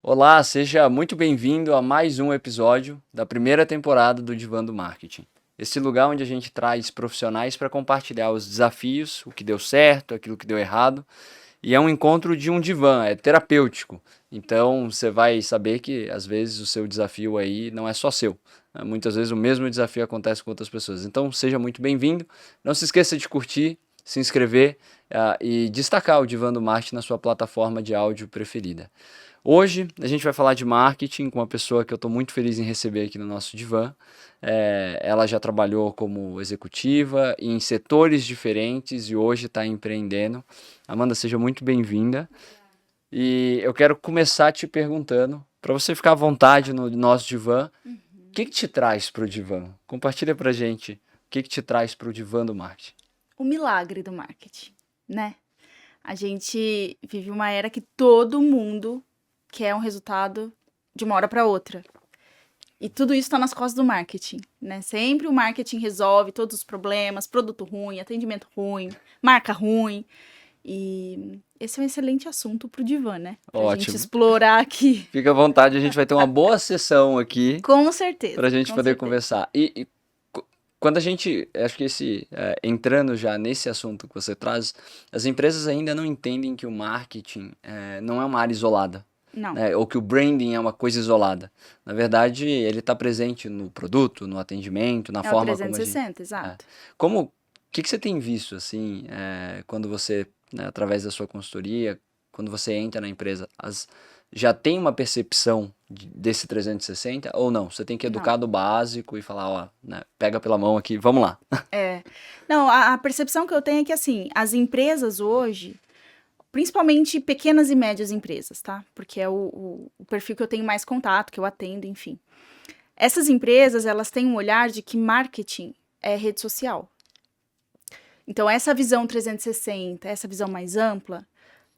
Olá, seja muito bem-vindo a mais um episódio da primeira temporada do Divã do Marketing. Esse lugar onde a gente traz profissionais para compartilhar os desafios, o que deu certo, aquilo que deu errado. E é um encontro de um divã, é terapêutico. Então você vai saber que às vezes o seu desafio aí não é só seu. Muitas vezes o mesmo desafio acontece com outras pessoas. Então seja muito bem-vindo. Não se esqueça de curtir, se inscrever e destacar o Divã do Marketing na sua plataforma de áudio preferida. Hoje a gente vai falar de marketing com uma pessoa que eu estou muito feliz em receber aqui no nosso divã. Ela já trabalhou como executiva em setores diferentes e hoje está empreendendo. Amanda, seja muito bem-vinda. E eu quero começar te perguntando, para você ficar à vontade no nosso divã, o que te traz para o divã? Compartilha para gente o que te traz para o divã do marketing. O milagre do marketing, né? A gente vive uma era que todo mundo quer um resultado de uma hora para outra. E tudo isso está nas costas do marketing, né? Sempre o marketing resolve todos os problemas, produto ruim, atendimento ruim, marca ruim. E esse é um excelente assunto para o divã, né? Pra gente Ótimo. explorar aqui. Fica à vontade, a gente vai ter uma boa sessão aqui Com certeza. para a gente com poder certeza. conversar. Quando a gente, acho que entrando já nesse assunto que você traz, as empresas ainda não entendem que o marketing não é uma área isolada, Não, né? Ou que o branding é uma coisa isolada. Na verdade, ele está presente no produto, no atendimento, na é o forma como a gente. 360, É. exato. O que você tem visto assim, quando você, né, através da sua consultoria, quando você entra na empresa, já tem uma percepção desse 360 ou não? Você tem que Não. educar do básico e falar, ó, né, pega pela mão aqui, vamos lá. Não, a percepção que eu tenho é que, assim, as empresas hoje, principalmente pequenas e médias empresas, tá? Porque é o perfil que eu tenho mais contato, que eu atendo, enfim. Essas empresas, elas têm um olhar de que marketing é rede social. Então, essa visão 360, essa visão mais ampla,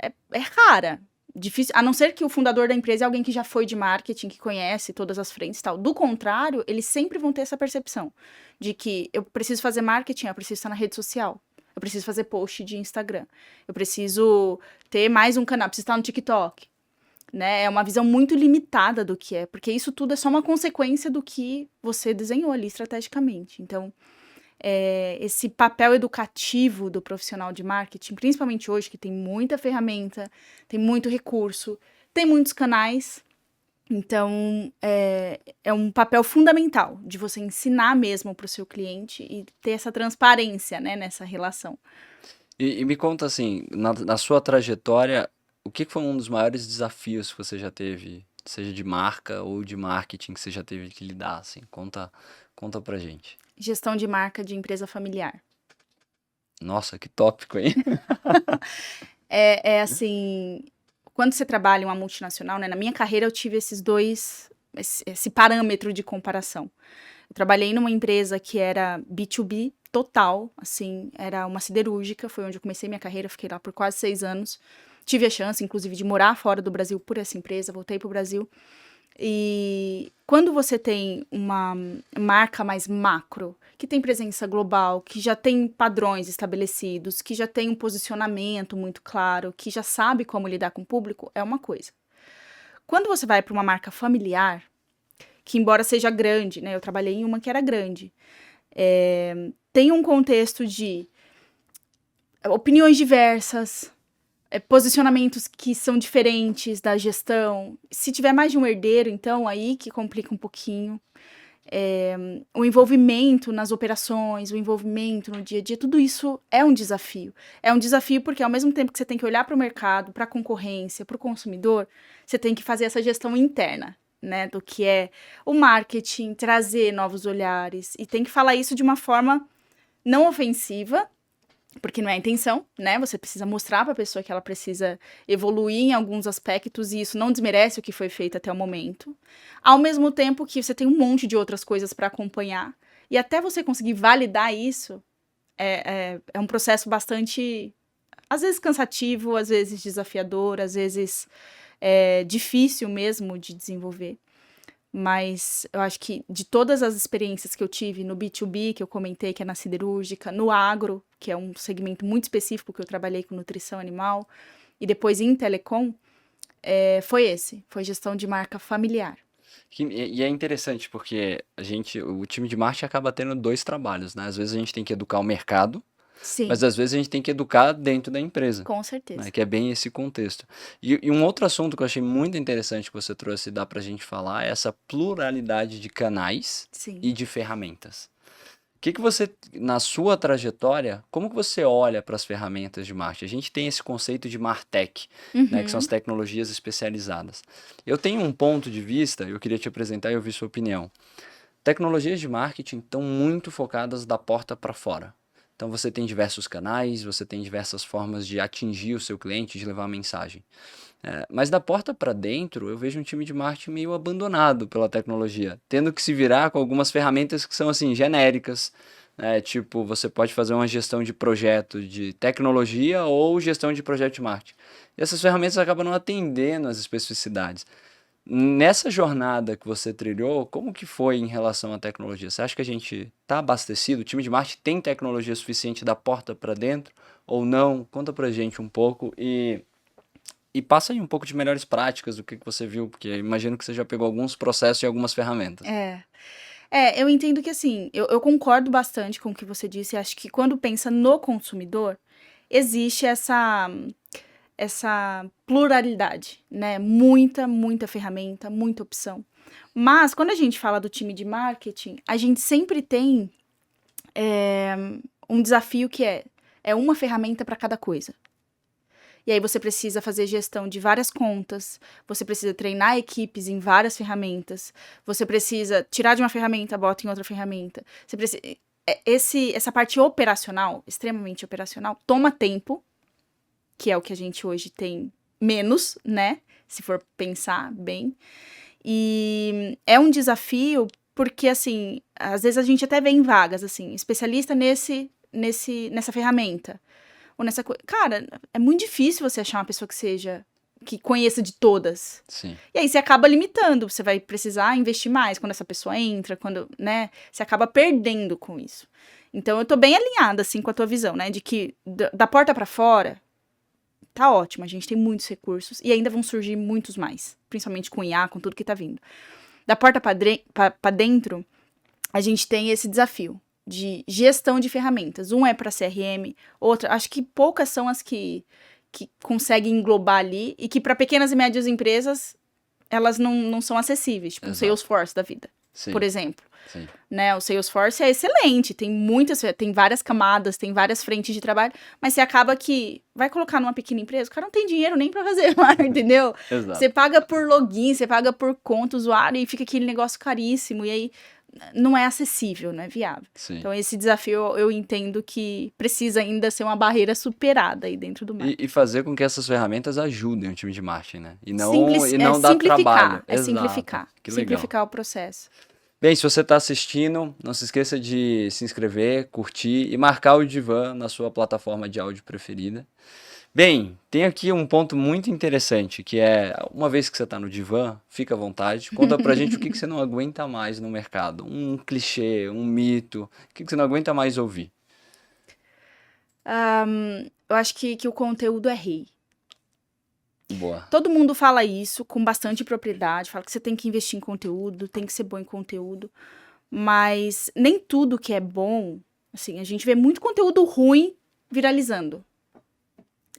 é rara. Difícil, a não ser que o fundador da empresa é alguém que já foi de marketing, que conhece todas as frentes e tal. Do contrário, eles sempre vão ter essa percepção de que eu preciso fazer marketing, eu preciso estar na rede social. Eu preciso fazer post de Instagram. Eu preciso ter mais um canal, preciso estar no TikTok. Né? É uma visão muito limitada do que é, porque isso tudo é só uma consequência do que você desenhou ali estrategicamente. Então, esse papel educativo do profissional de marketing, principalmente hoje, que tem muita ferramenta, tem muito recurso, tem muitos canais. Então, é um papel fundamental de você ensinar mesmo para o seu cliente e ter essa transparência, né, nessa relação. E me conta assim, na sua trajetória, o que foi um dos maiores desafios que você já teve, seja de marca ou de marketing, que você já teve que lidar, assim? Conta pra gente. Gestão de marca de empresa familiar. Nossa, que tópico, hein? É assim, quando você trabalha em uma multinacional, né? Na minha carreira eu tive esse parâmetro de comparação. Eu trabalhei numa empresa que era B2B total, assim, era uma siderúrgica, foi onde eu comecei minha carreira, fiquei lá por quase 6 anos. Tive a chance, inclusive, de morar fora do Brasil por essa empresa, voltei pro Brasil. E quando você tem uma marca mais macro, que tem presença global, que já tem padrões estabelecidos, que já tem um posicionamento muito claro, que já sabe como lidar com o público, é uma coisa. Quando você vai para uma marca familiar, que embora seja grande, né? Eu trabalhei em uma que era grande, tem um contexto de opiniões diversas, posicionamentos que são diferentes da gestão. Se tiver mais de um herdeiro, então, aí que complica um pouquinho. O envolvimento nas operações, o envolvimento no dia a dia, tudo isso é um desafio. É um desafio porque, ao mesmo tempo que você tem que olhar para o mercado, para a concorrência, para o consumidor, você tem que fazer essa gestão interna, né, do que é o marketing, trazer novos olhares, e tem que falar isso de uma forma não ofensiva, porque não é a intenção, né? Você precisa mostrar para a pessoa que ela precisa evoluir em alguns aspectos e isso não desmerece o que foi feito até o momento. Ao mesmo tempo que você tem um monte de outras coisas para acompanhar e até você conseguir validar isso é um processo bastante, às vezes cansativo, às vezes desafiador, às vezes difícil mesmo de desenvolver. Mas eu acho que de todas as experiências que eu tive no B2B, que eu comentei, que é na siderúrgica, no agro, que é um segmento muito específico que eu trabalhei com nutrição animal, e depois em telecom, Foi gestão de marca familiar. E é interessante porque o time de marketing acaba tendo dois trabalhos, né? Às vezes a gente tem que educar o mercado, Sim, mas às vezes a gente tem que educar dentro da empresa, com né? certeza. Que é bem esse contexto. E um outro assunto que eu achei muito interessante que você trouxe e dá pra gente falar é essa pluralidade de canais Sim. e de ferramentas. Que você, na sua trajetória, como que você olha para as ferramentas de marketing? A gente tem esse conceito de MarTech, né, que são as Uhum. tecnologias especializadas. Eu tenho um ponto de vista, eu queria te apresentar e ouvir sua opinião. Tecnologias de marketing estão muito focadas da porta para fora. Então você tem diversos canais, você tem diversas formas de atingir o seu cliente, de levar a mensagem. Mas da porta para dentro, eu vejo um time de marketing meio abandonado pela tecnologia, tendo que se virar com algumas ferramentas que são assim genéricas, né? Tipo, você pode fazer uma gestão de projeto de tecnologia ou gestão de projeto de marketing. E essas ferramentas acabam não atendendo às especificidades. Nessa jornada que você trilhou, como que foi em relação à tecnologia? Você acha que a gente está abastecido? O time de marketing tem tecnologia suficiente da porta para dentro ou não? Conta pra gente um pouco e passa aí um pouco de melhores práticas do que você viu, porque eu imagino que você já pegou alguns processos e algumas ferramentas. É. Eu entendo que assim, eu concordo bastante com o que você disse. Acho que quando pensa no consumidor, existe essa pluralidade, né? Muita ferramenta, muita opção. Mas quando a gente fala do time de marketing, a gente sempre tem um desafio que é uma ferramenta para cada coisa. E aí você precisa fazer gestão de várias contas, você precisa treinar equipes em várias ferramentas, você precisa tirar de uma ferramenta, bota em outra ferramenta. Você precisa, essa parte operacional, extremamente operacional, toma tempo, que é o que a gente hoje tem menos, né? Se for pensar bem. E é um desafio porque, assim, às vezes a gente até vê em vagas, assim, especialista nessa ferramenta. Ou nessa coisa. Cara, é muito difícil você achar uma pessoa que conheça de todas. Sim, E aí você acaba limitando, você vai precisar investir mais quando essa pessoa entra, quando, né, você acaba perdendo com isso. Então eu tô bem alinhada, assim, com a tua visão, né, de que da porta pra fora, tá ótimo, a gente tem muitos recursos e ainda vão surgir muitos mais, principalmente com IA, com tudo que tá vindo. Da porta pra dentro, a gente tem esse desafio de gestão de ferramentas. Um é para CRM, outra, acho que poucas são as que conseguem englobar ali e que para pequenas e médias empresas elas não são acessíveis, tipo um exato. Salesforce da vida, por Sim, exemplo. sim. Né, o Salesforce é excelente, tem várias camadas, tem várias frentes de trabalho, mas você acaba que vai colocar numa pequena empresa, o cara não tem dinheiro nem para fazer lá, entendeu? Você Exato. paga por login, você paga por conta usuário e fica aquele negócio caríssimo, e aí não é acessível, não é viável. Sim. Então, esse desafio eu entendo que precisa ainda ser uma barreira superada aí dentro do marketing. E fazer com que essas ferramentas ajudem o time de marketing, né? E não dar Simplificar, trabalho. Exato. Que legal. simplificar o processo. Bem, se você está assistindo, não se esqueça de se inscrever, curtir e marcar o Divan na sua plataforma de áudio preferida. Bem, tem aqui um ponto muito interessante, que é, uma vez que você está no Divan, fica à vontade, conta pra gente o que você não aguenta mais no mercado. Um clichê, um mito, o que você não aguenta mais ouvir. Eu acho que o conteúdo é rei. Boa. Todo mundo fala isso com bastante propriedade, fala que você tem que investir em conteúdo, tem que ser bom em conteúdo, mas nem tudo que é bom, assim, a gente vê muito conteúdo ruim viralizando.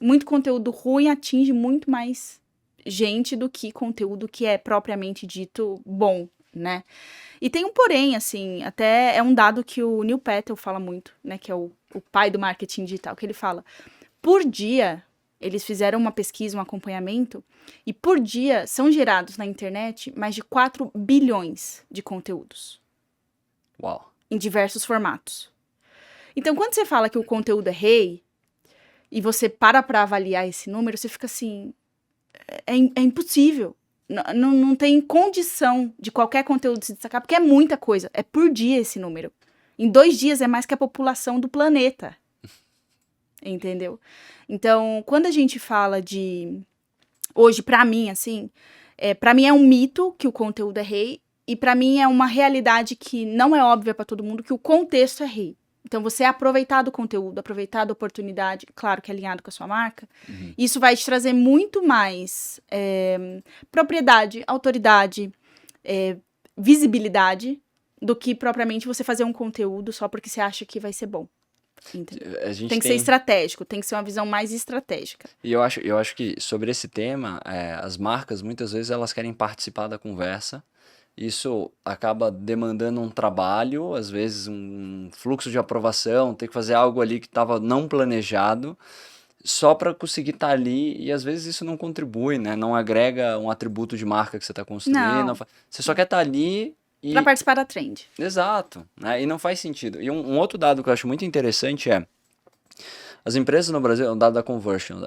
Muito conteúdo ruim atinge muito mais gente do que conteúdo que é propriamente dito bom, né? E tem um porém, assim, até é um dado que o Neil Patel fala muito, né, que é o pai do marketing digital, que ele fala, por dia, eles fizeram uma pesquisa, um acompanhamento, e por dia são gerados na internet mais de 4 bilhões de conteúdos, Uau. em diversos formatos. Então, quando você fala que o conteúdo é rei, e você para avaliar esse número, você fica assim, é impossível. Não tem condição de qualquer conteúdo se destacar, porque é muita coisa. É por dia esse número. Em 2 dias é mais que a população do planeta. Entendeu? Então, quando a gente fala de... Hoje, pra mim, assim, pra mim é um mito que o conteúdo é rei, e pra mim é uma realidade que não é óbvia pra todo mundo, que o contexto é rei. Então, você aproveitar do conteúdo, aproveitar da oportunidade, claro que alinhado com a sua marca, isso vai te trazer muito mais propriedade, autoridade, visibilidade, do que propriamente você fazer um conteúdo só porque você acha que vai ser bom. A gente Tem que ser estratégico, tem que ser uma visão mais estratégica. E eu acho que sobre esse tema, as marcas muitas vezes elas querem participar da conversa. Isso acaba demandando um trabalho, às vezes um fluxo de aprovação, ter que fazer algo ali que estava não planejado, só para conseguir estar ali, e às vezes isso não contribui, né? Não agrega um atributo de marca que você está construindo. Não. Você só quer estar ali e. Para participar da trend. Exato, né? E não faz sentido. E um outro dado que eu acho muito interessante é. As empresas no Brasil, o dado da Conversion,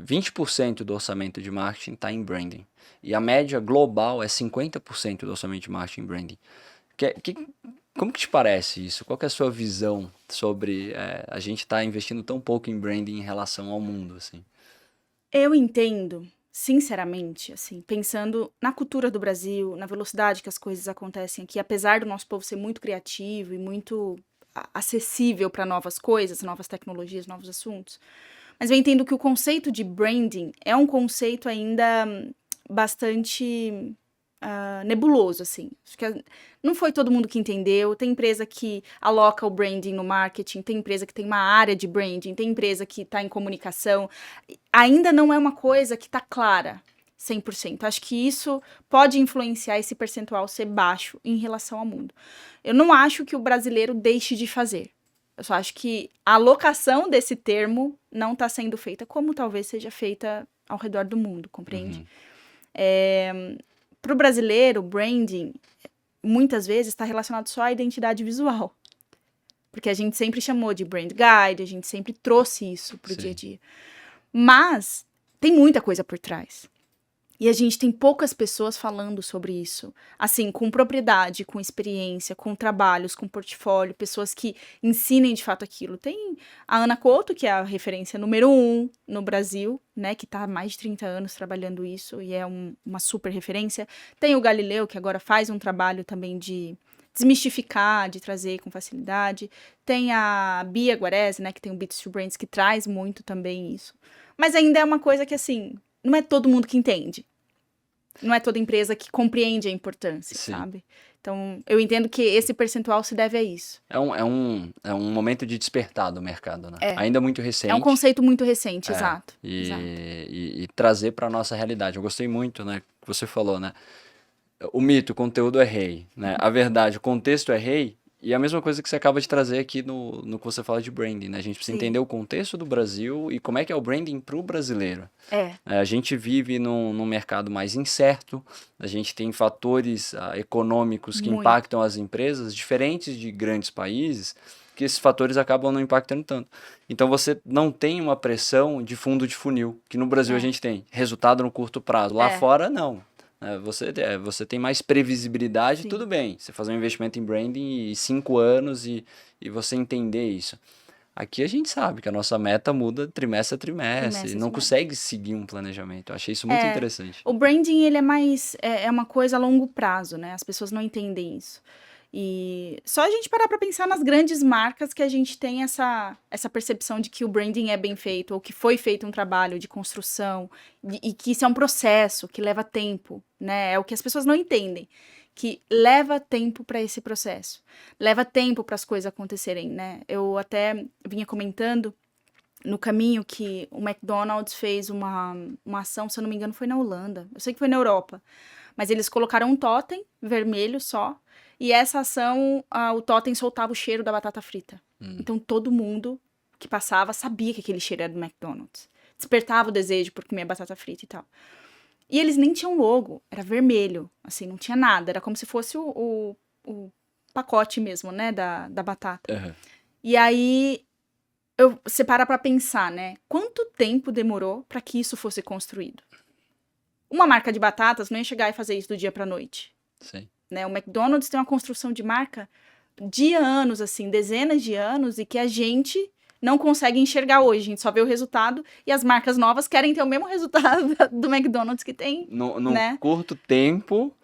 20% do orçamento de marketing está em branding. E a média global é 50% do orçamento de marketing em branding. Como que te parece isso? Qual que é a sua visão sobre a gente estar investindo tão pouco em branding em relação ao mundo? Assim? Eu entendo, sinceramente, assim, pensando na cultura do Brasil, na velocidade que as coisas acontecem aqui, apesar do nosso povo ser muito criativo e muito acessível para novas coisas, novas tecnologias, novos assuntos. Mas eu entendo que o conceito de branding é um conceito ainda bastante nebuloso, assim. Acho que não foi todo mundo que entendeu. Tem empresa que aloca o branding no marketing, tem empresa que tem uma área de branding, tem empresa que está em comunicação. Ainda não é uma coisa que está clara 100%. Acho que isso pode influenciar esse percentual ser baixo em relação ao mundo. Eu não acho que o brasileiro deixe de fazer. Eu só acho que a alocação desse termo não está sendo feita como talvez seja feita ao redor do mundo, compreende? Para o brasileiro, branding, muitas vezes, está relacionado só à identidade visual. Porque a gente sempre chamou de brand guide, a gente sempre trouxe isso para o dia a dia. Mas tem muita coisa por trás. E a gente tem poucas pessoas falando sobre isso. Assim, com propriedade, com experiência, com trabalhos, com portfólio, pessoas que ensinem de fato aquilo. Tem a Ana Couto, que é a referência número 1 no Brasil, né? Que está há mais de 30 anos trabalhando isso e é uma super referência. Tem o Galileu, que agora faz um trabalho também de desmistificar, de trazer com facilidade. Tem a Bia Guarese, né? Que tem o Beats to Brands, que traz muito também isso. Mas ainda é uma coisa que, assim, não é todo mundo que entende. Não é toda empresa que compreende a importância, sabe? Então, eu entendo que esse percentual se deve a isso. É um momento de despertar do mercado, né? Ainda muito recente. É um conceito muito recente, exato. E trazer para a nossa realidade. Eu gostei muito, né? Que você falou, né? O mito, o conteúdo é rei, né? A verdade, o contexto é rei. E a mesma coisa que você acaba de trazer aqui no que você fala de branding, né? A gente precisa entender o contexto do Brasil e como é que é o branding para o brasileiro. A gente vive num mercado mais incerto, a gente tem fatores econômicos que impactam as empresas, diferentes de grandes países, que esses fatores acabam não impactando tanto. Então você não tem uma pressão de fundo de funil, que no Brasil a gente tem. Resultado no curto prazo. Lá fora, não. Você tem mais previsibilidade, tudo bem. Você fazer um investimento em branding em 5 anos e você entender isso. Aqui a gente sabe que a nossa meta muda trimestre a trimestre. Não consegue seguir um planejamento. Eu achei isso muito interessante. O branding, ele é mais... É uma coisa a longo prazo, né? As pessoas não entendem isso. E só a gente parar para pensar nas grandes marcas que a gente tem essa percepção de que o branding é bem feito, ou que foi feito um trabalho de construção, e que isso é um processo que leva tempo, né? É o que as pessoas não entendem, que leva tempo para esse processo, leva tempo para as coisas acontecerem, né? Eu até vinha comentando no caminho que o McDonald's fez uma ação, se eu não me engano, foi na Holanda, eu sei que foi na Europa, mas eles colocaram um totem vermelho só. E essa ação, o totem soltava o cheiro da batata frita. Então, todo mundo que passava sabia que aquele cheiro era do McDonald's. Despertava o desejo por comer batata frita e tal. E eles nem tinham logo, era vermelho, assim, não tinha nada. Era como se fosse o pacote mesmo, né, da batata. E aí, você para pra pensar, né, quanto tempo demorou para que isso fosse construído? Uma marca de batatas não ia chegar e fazer isso do dia pra noite. Sim. Né? O McDonald's tem uma construção de marca de anos, assim, dezenas de anos, e que a gente não consegue enxergar hoje. A gente só vê o resultado e as marcas novas querem ter o mesmo resultado do McDonald's que tem. Num curto tempo,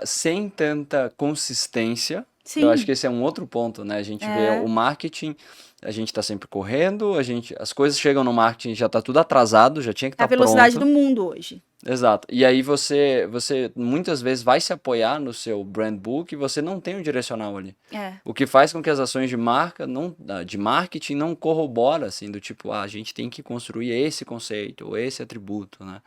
sem tanta consistência, Eu acho Sim, que esse é um outro ponto, né? A gente vê o marketing, a gente está sempre correndo, as coisas chegam no marketing, já está tudo atrasado, já tinha que é a estar velocidade pronto. do mundo hoje. Exato. E aí você muitas vezes vai se apoiar no seu brand book e você não tem o direcional ali. É. O que faz com que as ações de marca, não, de marketing, não corrobora, assim, do tipo, a gente tem que construir esse conceito ou esse atributo, né?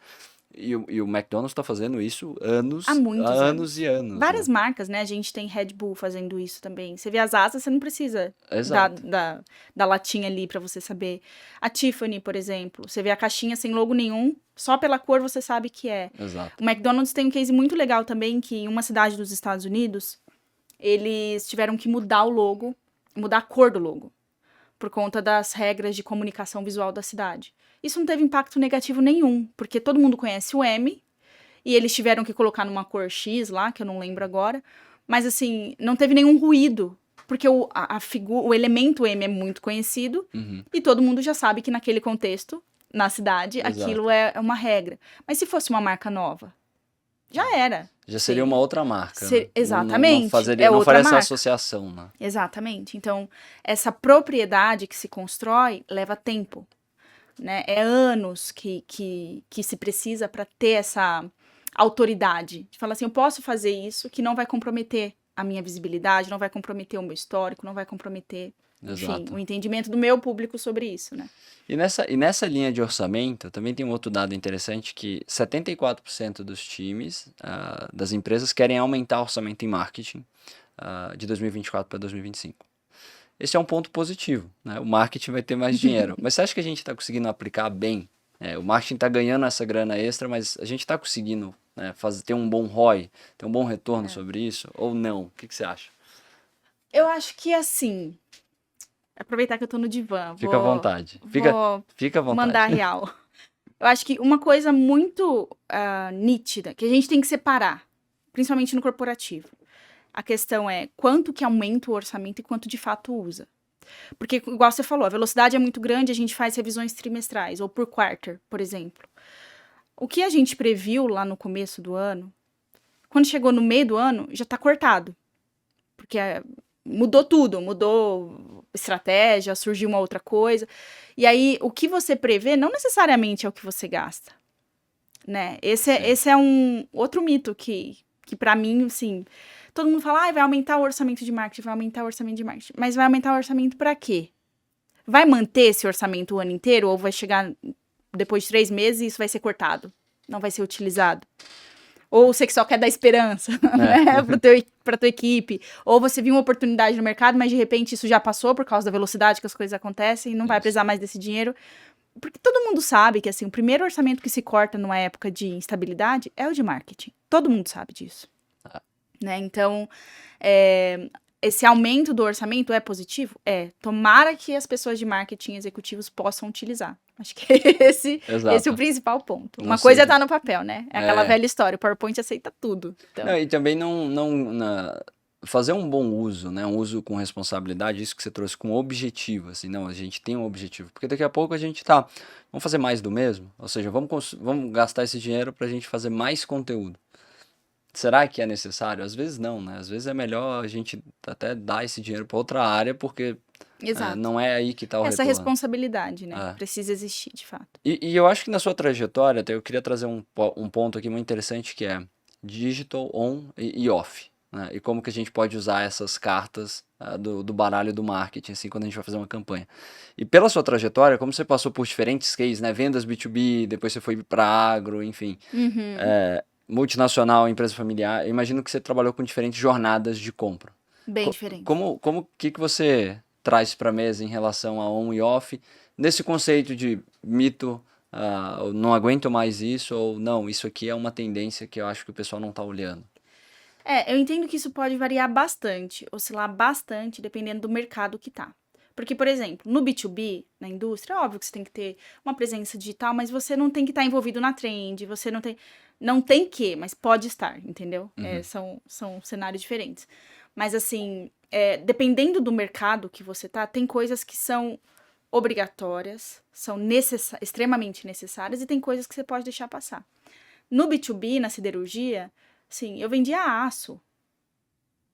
E o McDonald's está fazendo isso Há há muitos anos e anos. anos, Várias né? marcas, né? A gente tem Red Bull fazendo isso também. Você vê as asas, você não precisa Exato, da latinha ali pra você saber. A Tiffany, por exemplo, você vê a caixinha sem logo nenhum, só pela cor você sabe que é. exato. O McDonald's tem um case muito legal também, que em uma cidade dos Estados Unidos, eles tiveram que mudar o logo, mudar a cor do logo, por conta das regras de comunicação visual da cidade. Isso não teve impacto negativo nenhum, porque todo mundo conhece o M, e eles tiveram que colocar numa cor X lá, que eu não lembro agora. Mas assim, não teve nenhum ruído. Porque o elemento M é muito conhecido Uhum, e todo mundo já sabe que naquele contexto, na cidade, aquilo exato. é uma regra. Mas se fosse uma marca nova, já era. Já seria uma Sim. outra marca, né? Não Exatamente. fazeria, É não outra faria essa marca. associação, né? Exatamente. Então, essa propriedade que se constrói leva tempo, né? É anos que se precisa para ter essa autoridade. De falar assim, eu posso fazer isso que não vai comprometer a minha visibilidade, não vai comprometer o meu histórico, não vai comprometer, enfim, o Exato. entendimento do meu público sobre isso, né? E nessa linha de orçamento, também tem um outro dado interessante que 74% dos times, das empresas, querem aumentar o orçamento em marketing, de 2024 para 2025. Esse é um ponto positivo, né? O marketing vai ter mais dinheiro. Mas você acha que a gente está conseguindo aplicar bem? O marketing está ganhando essa grana extra, mas a gente está conseguindo, né, ter um bom ROI, ter um bom retorno sobre isso? Ou não? O que que você acha? Eu acho que assim, aproveitar que eu tô no divã, Fica à vontade. vou Fica à mandar vontade. a real. Eu acho que uma coisa muito nítida, que a gente tem que separar, principalmente no corporativo. A questão é quanto que aumenta o orçamento e quanto de fato usa. Porque, igual você falou, a velocidade é muito grande, a gente faz revisões trimestrais, ou por quarter, por exemplo. O que a gente previu lá no começo do ano, quando chegou no meio do ano, já está cortado. Porque mudou tudo, mudou estratégia, surgiu uma outra coisa. E aí, o que você prevê não necessariamente é o que você gasta, né? Sim, Esse é um outro mito que para mim, assim, todo mundo fala, vai aumentar o orçamento de marketing, vai aumentar o orçamento de marketing. Mas vai aumentar o orçamento para quê? Vai manter esse orçamento o ano inteiro ou vai chegar depois de 3 meses e isso vai ser cortado? Não vai ser utilizado? Ou você que só quer dar esperança, é, né, pra tua equipe. Ou você viu uma oportunidade no mercado, mas de repente isso já passou por causa da velocidade que as coisas acontecem e não vai isso. precisar mais desse dinheiro. Porque todo mundo sabe que, assim, o primeiro orçamento que se corta numa época de instabilidade é o de marketing. Todo mundo sabe disso, Ah, né? Então, esse aumento do orçamento é positivo? É. Tomara que as pessoas de marketing executivos possam utilizar. Acho que esse é o exato. principal ponto. Não Uma coisa é seja. estar no papel, né? É aquela É. velha história, o PowerPoint aceita tudo. Não, Então, e também fazer um bom uso, né? Um uso com responsabilidade, isso que você trouxe com objetivo, assim, não, a gente tem um objetivo, porque daqui a pouco a gente tá, vamos fazer mais do mesmo, ou seja, vamos gastar esse dinheiro pra gente fazer mais conteúdo. Será que é necessário? Às vezes não, né? Às vezes é melhor a gente até dar esse dinheiro pra outra área, porque exato. não é aí que tá o Essa retorno. responsabilidade, né? É. Precisa existir, de fato. E eu acho que na sua trajetória, até eu queria trazer um ponto aqui muito interessante que é digital on e off, né? E como que a gente pode usar essas cartas do baralho do marketing, assim, quando a gente vai fazer uma campanha. E pela sua trajetória, como você passou por diferentes cases, né? Vendas B2B, depois você foi para agro, enfim, Uhum. multinacional, empresa familiar, eu imagino que você trabalhou com diferentes jornadas de compra. Bem Co- diferente. como que você traz para a mesa em relação a on e off, nesse conceito de mito, eu não aguento mais isso, ou não, isso aqui é uma tendência que eu acho que o pessoal não está olhando. Eu entendo que isso pode variar bastante, oscilar bastante, dependendo do mercado que tá. Porque, por exemplo, no B2B, na indústria, é óbvio que você tem que ter uma presença digital, mas você não tem que estar envolvido na trend, você não tem. Não tem que, mas pode estar, entendeu? Uhum. São cenários diferentes. Mas, assim, dependendo do mercado que você tá, tem coisas que são obrigatórias, são extremamente necessárias, e tem coisas que você pode deixar passar. No B2B, na siderurgia, sim, eu vendia aço.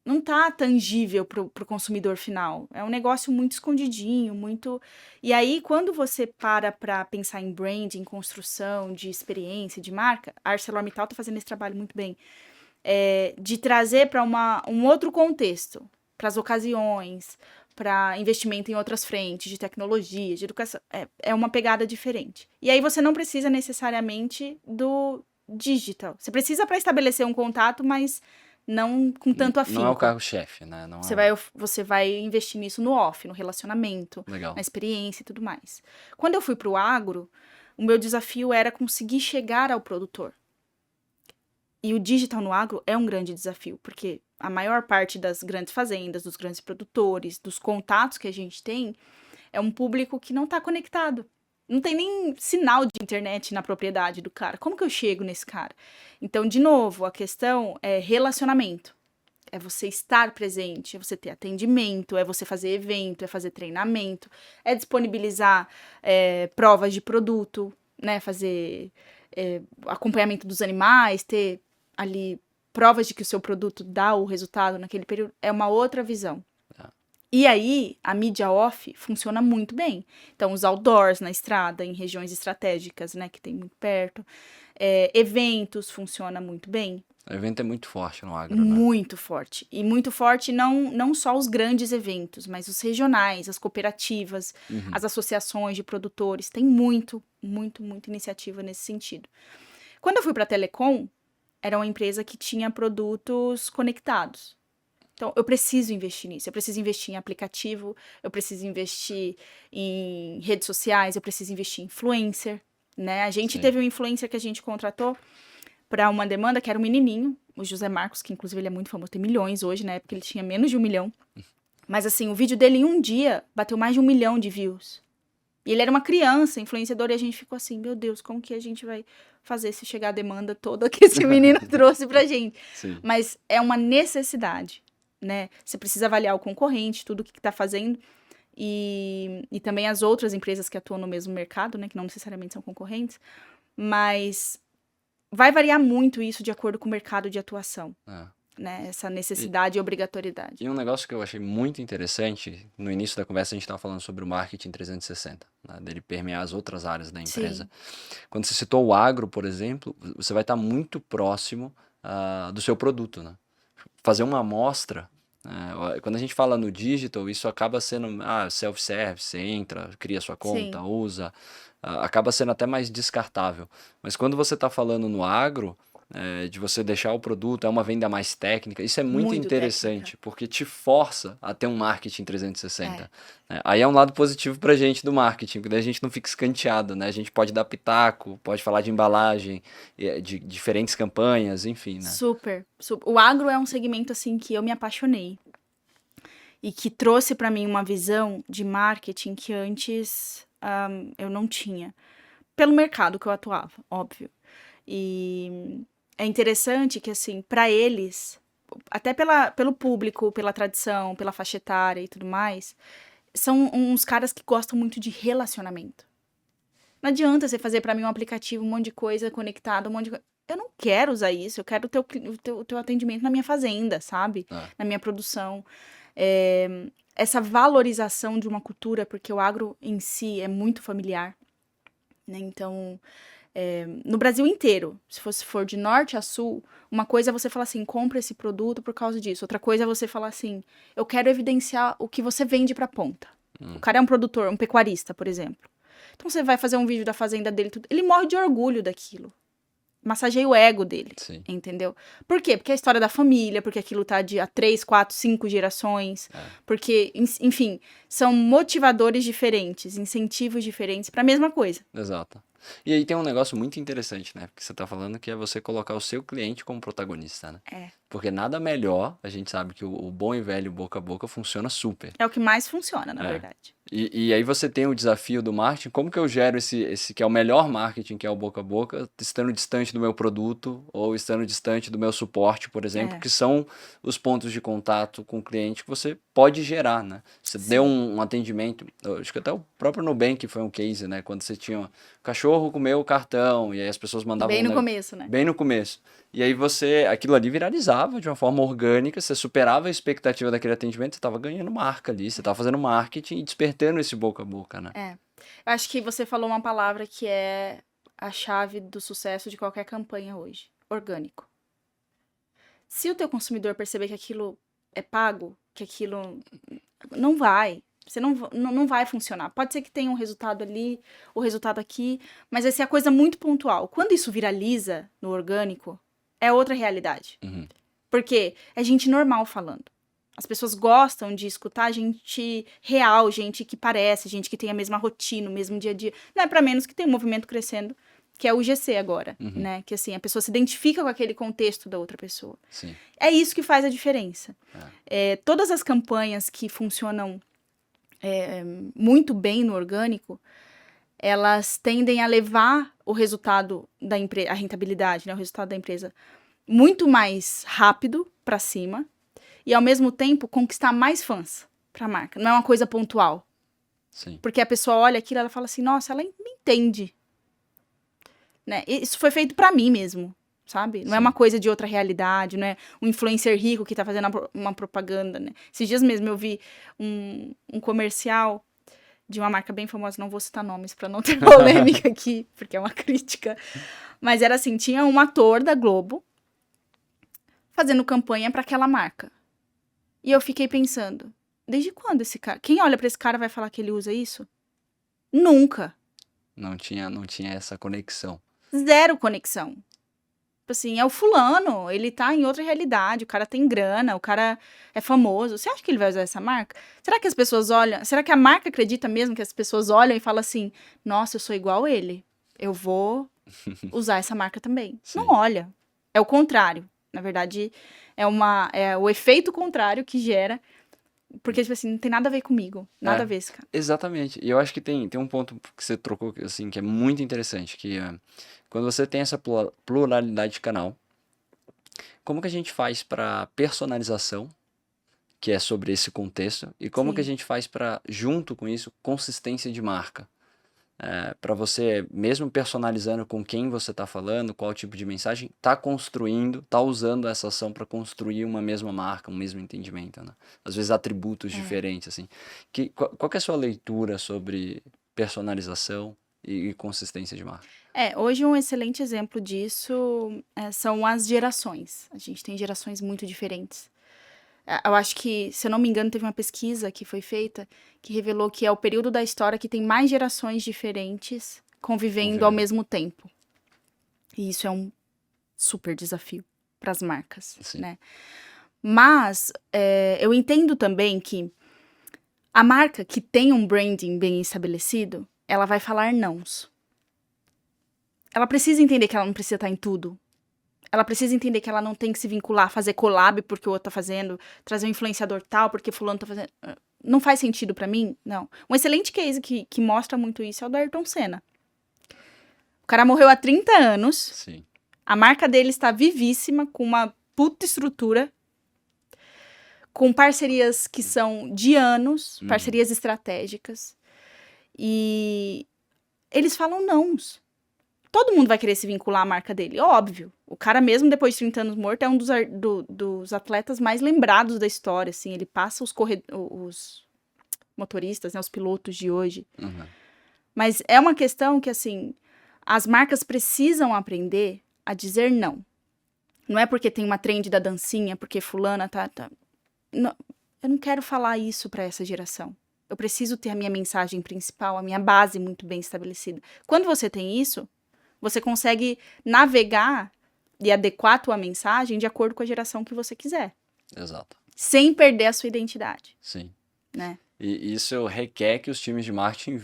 não tá tangível pro consumidor final. É um negócio muito escondidinho, muito... E aí, quando você para pensar em brand, em construção, de experiência, de marca, a ArcelorMittal tá fazendo esse trabalho muito bem, de trazer para um outro contexto, para as ocasiões, para investimento em outras frentes, de tecnologia, de educação. É uma pegada diferente. E aí você não precisa necessariamente do digital. Você precisa para estabelecer um contato, mas não com tanto Não é o afinco. carro-chefe, né? Não Você vai investir nisso no off, no relacionamento, Legal. na experiência e tudo mais. Quando eu fui para o agro, o meu desafio era conseguir chegar ao produtor. E o digital no agro é um grande desafio, porque a maior parte das grandes fazendas, dos grandes produtores, dos contatos que a gente tem, é um público que não está conectado. Não tem nem sinal de internet na propriedade do cara. Como que eu chego nesse cara? Então, de novo, a questão é relacionamento. É você estar presente, é você ter atendimento, é você fazer evento, é fazer treinamento, é disponibilizar provas de produto, né? Fazer acompanhamento dos animais, ter ali provas de que o seu produto dá o resultado naquele período. É uma outra visão. E aí, a mídia off funciona muito bem. Então, os outdoors na estrada, em regiões estratégicas, né, que tem muito perto. Eventos funciona muito bem. O evento é muito forte no agro, né? Muito forte. E muito forte não só os grandes eventos, mas os regionais, as cooperativas, as associações de produtores. Tem muita iniciativa nesse sentido. Quando eu fui para a Telecom, era uma empresa que tinha produtos conectados. Então, eu preciso investir nisso. Eu preciso investir em aplicativo, eu preciso investir em redes sociais, eu preciso investir em influencer, né? A gente teve um influencer que a gente contratou para uma demanda que era um menininho, o José Marcos, que inclusive ele é muito famoso, tem milhões hoje, na época ele tinha menos de 1 milhão. Mas assim, o vídeo dele em um dia bateu mais de 1 milhão de views. E ele era uma criança, influenciador, e a gente ficou assim, meu Deus, como que a gente vai fazer se chegar a demanda toda que esse menino trouxe pra gente? Sim. Mas é uma necessidade, né? Você precisa avaliar o concorrente, tudo o que tá fazendo. E também as outras empresas que atuam no mesmo mercado, né? Que não necessariamente são concorrentes. Mas vai variar muito isso de acordo com o mercado de atuação. Né? Essa necessidade e obrigatoriedade. E um negócio que eu achei muito interessante, no início da conversa a gente estava falando sobre o marketing 360, né? Dele permear as outras áreas da empresa. Sim. Quando você citou o agro, por exemplo, você vai estar muito próximo do seu produto, né? Fazer uma amostra, quando a gente fala no digital, isso acaba sendo self-service, você entra, cria sua conta, Sim. usa, acaba sendo até mais descartável. Mas quando você está falando no agro, de você deixar o produto, é uma venda mais técnica, isso é muito interessante, técnica. Porque te força a ter um marketing 360. Aí é um lado positivo pra gente do marketing, porque daí a gente não fica escanteado, né? A gente pode dar pitaco, pode falar de embalagem, de diferentes campanhas, enfim, né? Super. O agro é um segmento, assim, que eu me apaixonei. E que trouxe pra mim uma visão de marketing que antes eu não tinha. Pelo mercado que eu atuava, óbvio. E é interessante que, assim, para eles, até pelo público, pela tradição, pela faixa etária e tudo mais, são uns caras que gostam muito de relacionamento. Não adianta você fazer para mim um aplicativo, um monte de coisa conectada, um monte de coisa. Eu não quero usar isso, eu quero o teu atendimento na minha fazenda, sabe? Na minha produção. Essa valorização de uma cultura, porque o agro em si é muito familiar, né? Então... no Brasil inteiro, se for de norte a sul, uma coisa é você falar assim, compra esse produto por causa disso. Outra coisa é você falar assim, eu quero evidenciar o que você vende pra ponta. O cara é um produtor, um pecuarista, por exemplo. Então você vai fazer um vídeo da fazenda dele, tudo, ele morre de orgulho daquilo. Massageia o ego dele, Sim. entendeu? Por quê? Porque é a história da família, porque aquilo tá há 3, 4, 5 gerações, porque, enfim, são motivadores diferentes, incentivos diferentes pra mesma coisa. Exato. E aí tem um negócio muito interessante, né? Que você tá falando, que é você colocar o seu cliente como protagonista, né? Porque nada melhor, a gente sabe que o bom e velho boca a boca funciona super. É o que mais funciona, na verdade. E aí você tem o desafio do marketing, como que eu gero esse que é o melhor marketing, que é o boca a boca, estando distante do meu produto ou estando distante do meu suporte, por exemplo, que são os pontos de contato com o cliente que você pode gerar, né? Você deu um atendimento, eu acho que até o próprio Nubank foi um case, né? Quando você tinha o cachorro comeu o cartão, e aí as pessoas mandavam Bem no começo, né? bem no começo. E aí aquilo ali viralizava de uma forma orgânica, você superava a expectativa daquele atendimento, você estava ganhando marca ali, você estava fazendo marketing e despertando esse boca a boca, né? Eu acho que você falou uma palavra que é a chave do sucesso de qualquer campanha hoje: orgânico. Se o teu consumidor perceber que aquilo é pago, que aquilo não vai, você não vai funcionar. Pode ser que tenha um resultado ali, o resultado aqui, mas vai ser a coisa muito pontual. Quando isso viraliza no orgânico, é outra realidade. Uhum. Porque é gente normal falando. As pessoas gostam de escutar gente real, gente que parece, gente que tem a mesma rotina, o mesmo dia a dia. Não é para menos que tem um movimento crescendo, que é o GC agora, né? Que assim, a pessoa se identifica com aquele contexto da outra pessoa. Sim. É isso que faz a diferença. Todas as campanhas que funcionam muito bem no orgânico, elas tendem a levar o resultado da empresa, a rentabilidade, né? O resultado da empresa muito mais rápido para cima e, ao mesmo tempo, conquistar mais fãs para a marca. Não é uma coisa pontual. Sim. Porque a pessoa olha aquilo e ela fala assim, nossa, ela me entende. Né? Isso foi feito para mim mesmo, sabe? Não é uma coisa de outra realidade, não é um influencer rico que tá fazendo uma propaganda, né? Esses dias mesmo eu vi um comercial de uma marca bem famosa, não vou citar nomes para não ter polêmica aqui, porque é uma crítica. Mas era assim, tinha um ator da Globo fazendo campanha para aquela marca. E eu fiquei pensando, desde quando esse cara... Quem olha para esse cara vai falar que ele usa isso? Nunca. Não tinha essa conexão. Zero conexão. Tipo assim, é o fulano, ele tá em outra realidade, o cara tem grana, o cara é famoso. Você acha que ele vai usar essa marca? Será que as pessoas olham... Será que a marca acredita mesmo que as pessoas olham e falam assim, nossa, eu sou igual a ele, eu vou usar essa marca também? Sim. Não olha. É o contrário. Na verdade, é o efeito contrário que gera, porque, tipo assim, não tem nada a ver comigo. Nada a ver, esse cara. Exatamente. E eu acho que tem um ponto que você trocou, assim, que é muito interessante, que quando você tem essa pluralidade de canal, como que a gente faz para personalização, que é sobre esse contexto, e como que a Sim. gente faz para, junto com isso, consistência de marca? Para você, mesmo personalizando com quem você está falando, qual tipo de mensagem, tá construindo, tá usando essa ação para construir uma mesma marca, um mesmo entendimento, né? Às vezes atributos diferentes, assim. Qual que é a sua leitura sobre personalização e consistência de marca? Hoje um excelente exemplo disso são as gerações. A gente tem gerações muito diferentes. Eu acho que, se eu não me engano, teve uma pesquisa que foi feita que revelou que é o período da história que tem mais gerações diferentes convivendo ao mesmo tempo. E isso é um super desafio para as marcas, Sim. né? Mas eu entendo também que a marca que tem um branding bem estabelecido, ela vai falar nãos. Ela precisa entender que ela não precisa estar em tudo. Ela precisa entender que ela não tem que se vincular, fazer collab porque o outro tá fazendo, trazer um influenciador tal porque fulano tá fazendo. Não faz sentido pra mim? Não. Um excelente case que mostra muito isso é o do Ayrton Senna. O cara morreu há 30 anos, Sim. a marca dele está vivíssima, com uma puta estrutura, com parcerias que são de anos, parcerias estratégicas. E eles falam nãos. Todo mundo vai querer se vincular à marca dele, óbvio. O cara, mesmo depois de 30 anos morto, é um dos atletas mais lembrados da história, assim. Ele passa os motoristas, né, os pilotos de hoje. Mas é uma questão que, assim, as marcas precisam aprender a dizer não. Não é porque tem uma trend da dancinha, porque fulana tá... Não, eu não quero falar isso para essa geração. Eu preciso ter a minha mensagem principal, a minha base muito bem estabelecida. Quando você tem isso, você consegue navegar e adequar a tua mensagem de acordo com a geração que você quiser. Exato. Sem perder a sua identidade. Sim. Né? E isso requer que os times de marketing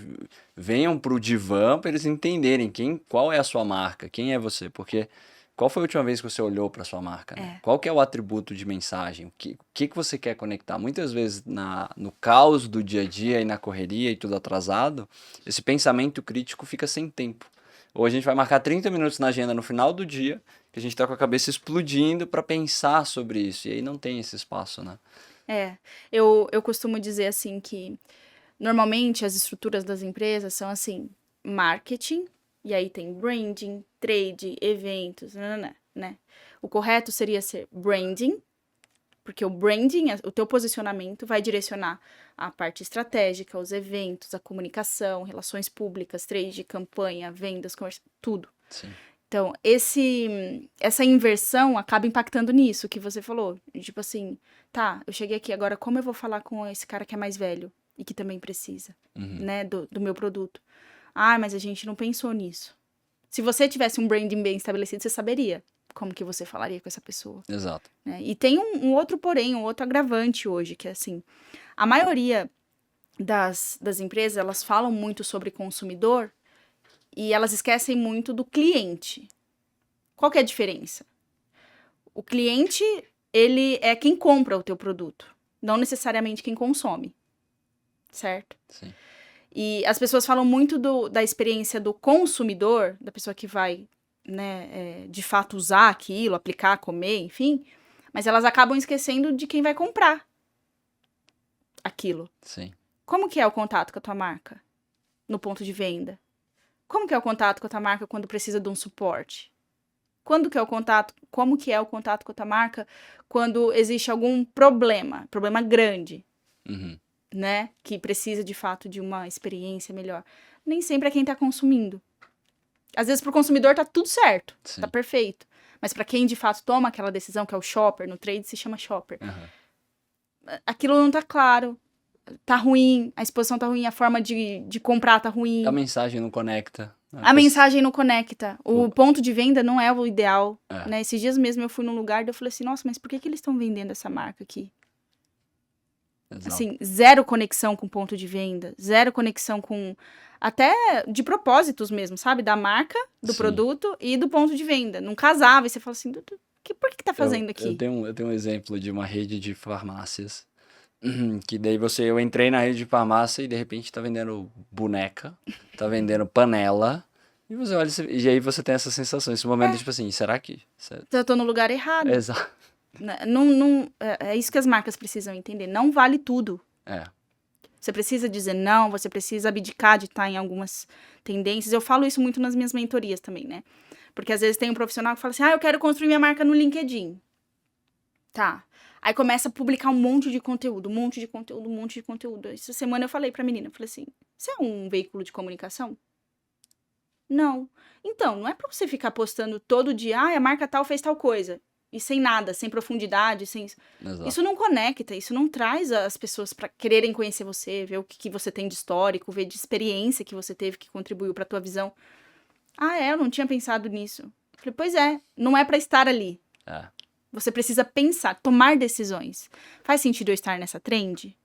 venham para o divã para eles entenderem qual é a sua marca, quem é você. Porque qual foi a última vez que você olhou para a sua marca? Né? Qual que é o atributo de mensagem? O que você quer conectar? Muitas vezes no caos do dia a dia e na correria e tudo atrasado, esse pensamento crítico fica sem tempo. Ou a gente vai marcar 30 minutos na agenda no final do dia, que a gente está com a cabeça explodindo para pensar sobre isso. E aí não tem esse espaço, né? Eu costumo dizer assim que normalmente as estruturas das empresas são assim, marketing, e aí tem branding, trade, eventos, né? O correto seria ser branding, porque o branding, o teu posicionamento vai direcionar a parte estratégica, os eventos, a comunicação, relações públicas, trade, campanha, vendas, tudo. Sim. Então, essa inversão acaba impactando nisso que você falou. Tipo assim, tá, eu cheguei aqui, agora como eu vou falar com esse cara que é mais velho e que também precisa, né, do meu produto? Ah, mas a gente não pensou nisso. Se você tivesse um branding bem estabelecido, você saberia como que você falaria com essa pessoa. Exato. Né? E tem um outro porém, um outro agravante hoje, que é assim, a maioria das empresas, elas falam muito sobre consumidor e elas esquecem muito do cliente. Qual que é a diferença? O cliente, ele é quem compra o teu produto, não necessariamente quem consome, certo? Sim. E as pessoas falam muito da experiência do consumidor, da pessoa que vai, né, de fato usar aquilo, aplicar, comer, enfim, mas elas acabam esquecendo de quem vai comprar aquilo. Sim. Como que é o contato com a tua marca no ponto de venda? Como que é o contato com a tua marca quando precisa de um suporte? Como que é o contato com a tua marca quando existe algum problema grande, né? Que precisa, de fato, de uma experiência melhor. Nem sempre é quem tá consumindo. Às vezes, pro consumidor tá tudo certo, tá perfeito. Mas para quem, de fato, toma aquela decisão, que é o shopper, no trade se chama shopper, aquilo não tá claro. Tá ruim, a exposição tá ruim, a forma de comprar tá ruim. A mensagem não conecta. A mensagem não conecta. O ponto de venda não é o ideal. Né? Esses dias mesmo eu fui num lugar e eu falei assim, nossa, mas por que eles estão vendendo essa marca aqui? Exato. Assim, zero conexão com o ponto de venda, zero conexão com... Até de propósitos mesmo, sabe? Da marca, do produto e do ponto de venda. Não casava, e você fala assim, por que tá fazendo aqui? Eu tenho um exemplo de uma rede de farmácias. Que daí eu entrei na rede de farmácia e de repente tá vendendo boneca, tá vendendo panela, e você olha e aí você tem essa sensação, esse momento de tipo assim, será que... Eu tô no lugar errado. Exato. É isso que as marcas precisam entender, não vale tudo. Você precisa dizer não, você precisa abdicar de estar em algumas tendências. Eu falo isso muito nas minhas mentorias também, né? Porque às vezes tem um profissional que fala assim, eu quero construir minha marca no LinkedIn. Tá. Aí começa a publicar um monte de conteúdo. Essa semana eu falei pra menina, falei assim, você é um veículo de comunicação? Não. Então, não é pra você ficar postando todo dia, a marca tal fez tal coisa. E sem nada, sem profundidade, sem... Exato. Isso não conecta, isso não traz as pessoas pra quererem conhecer você, ver o que você tem de histórico, ver de experiência que você teve que contribuiu pra tua visão. Eu não tinha pensado nisso. Falei, pois é, não é pra estar ali. Você precisa pensar, tomar decisões. Faz sentido eu estar nessa trend?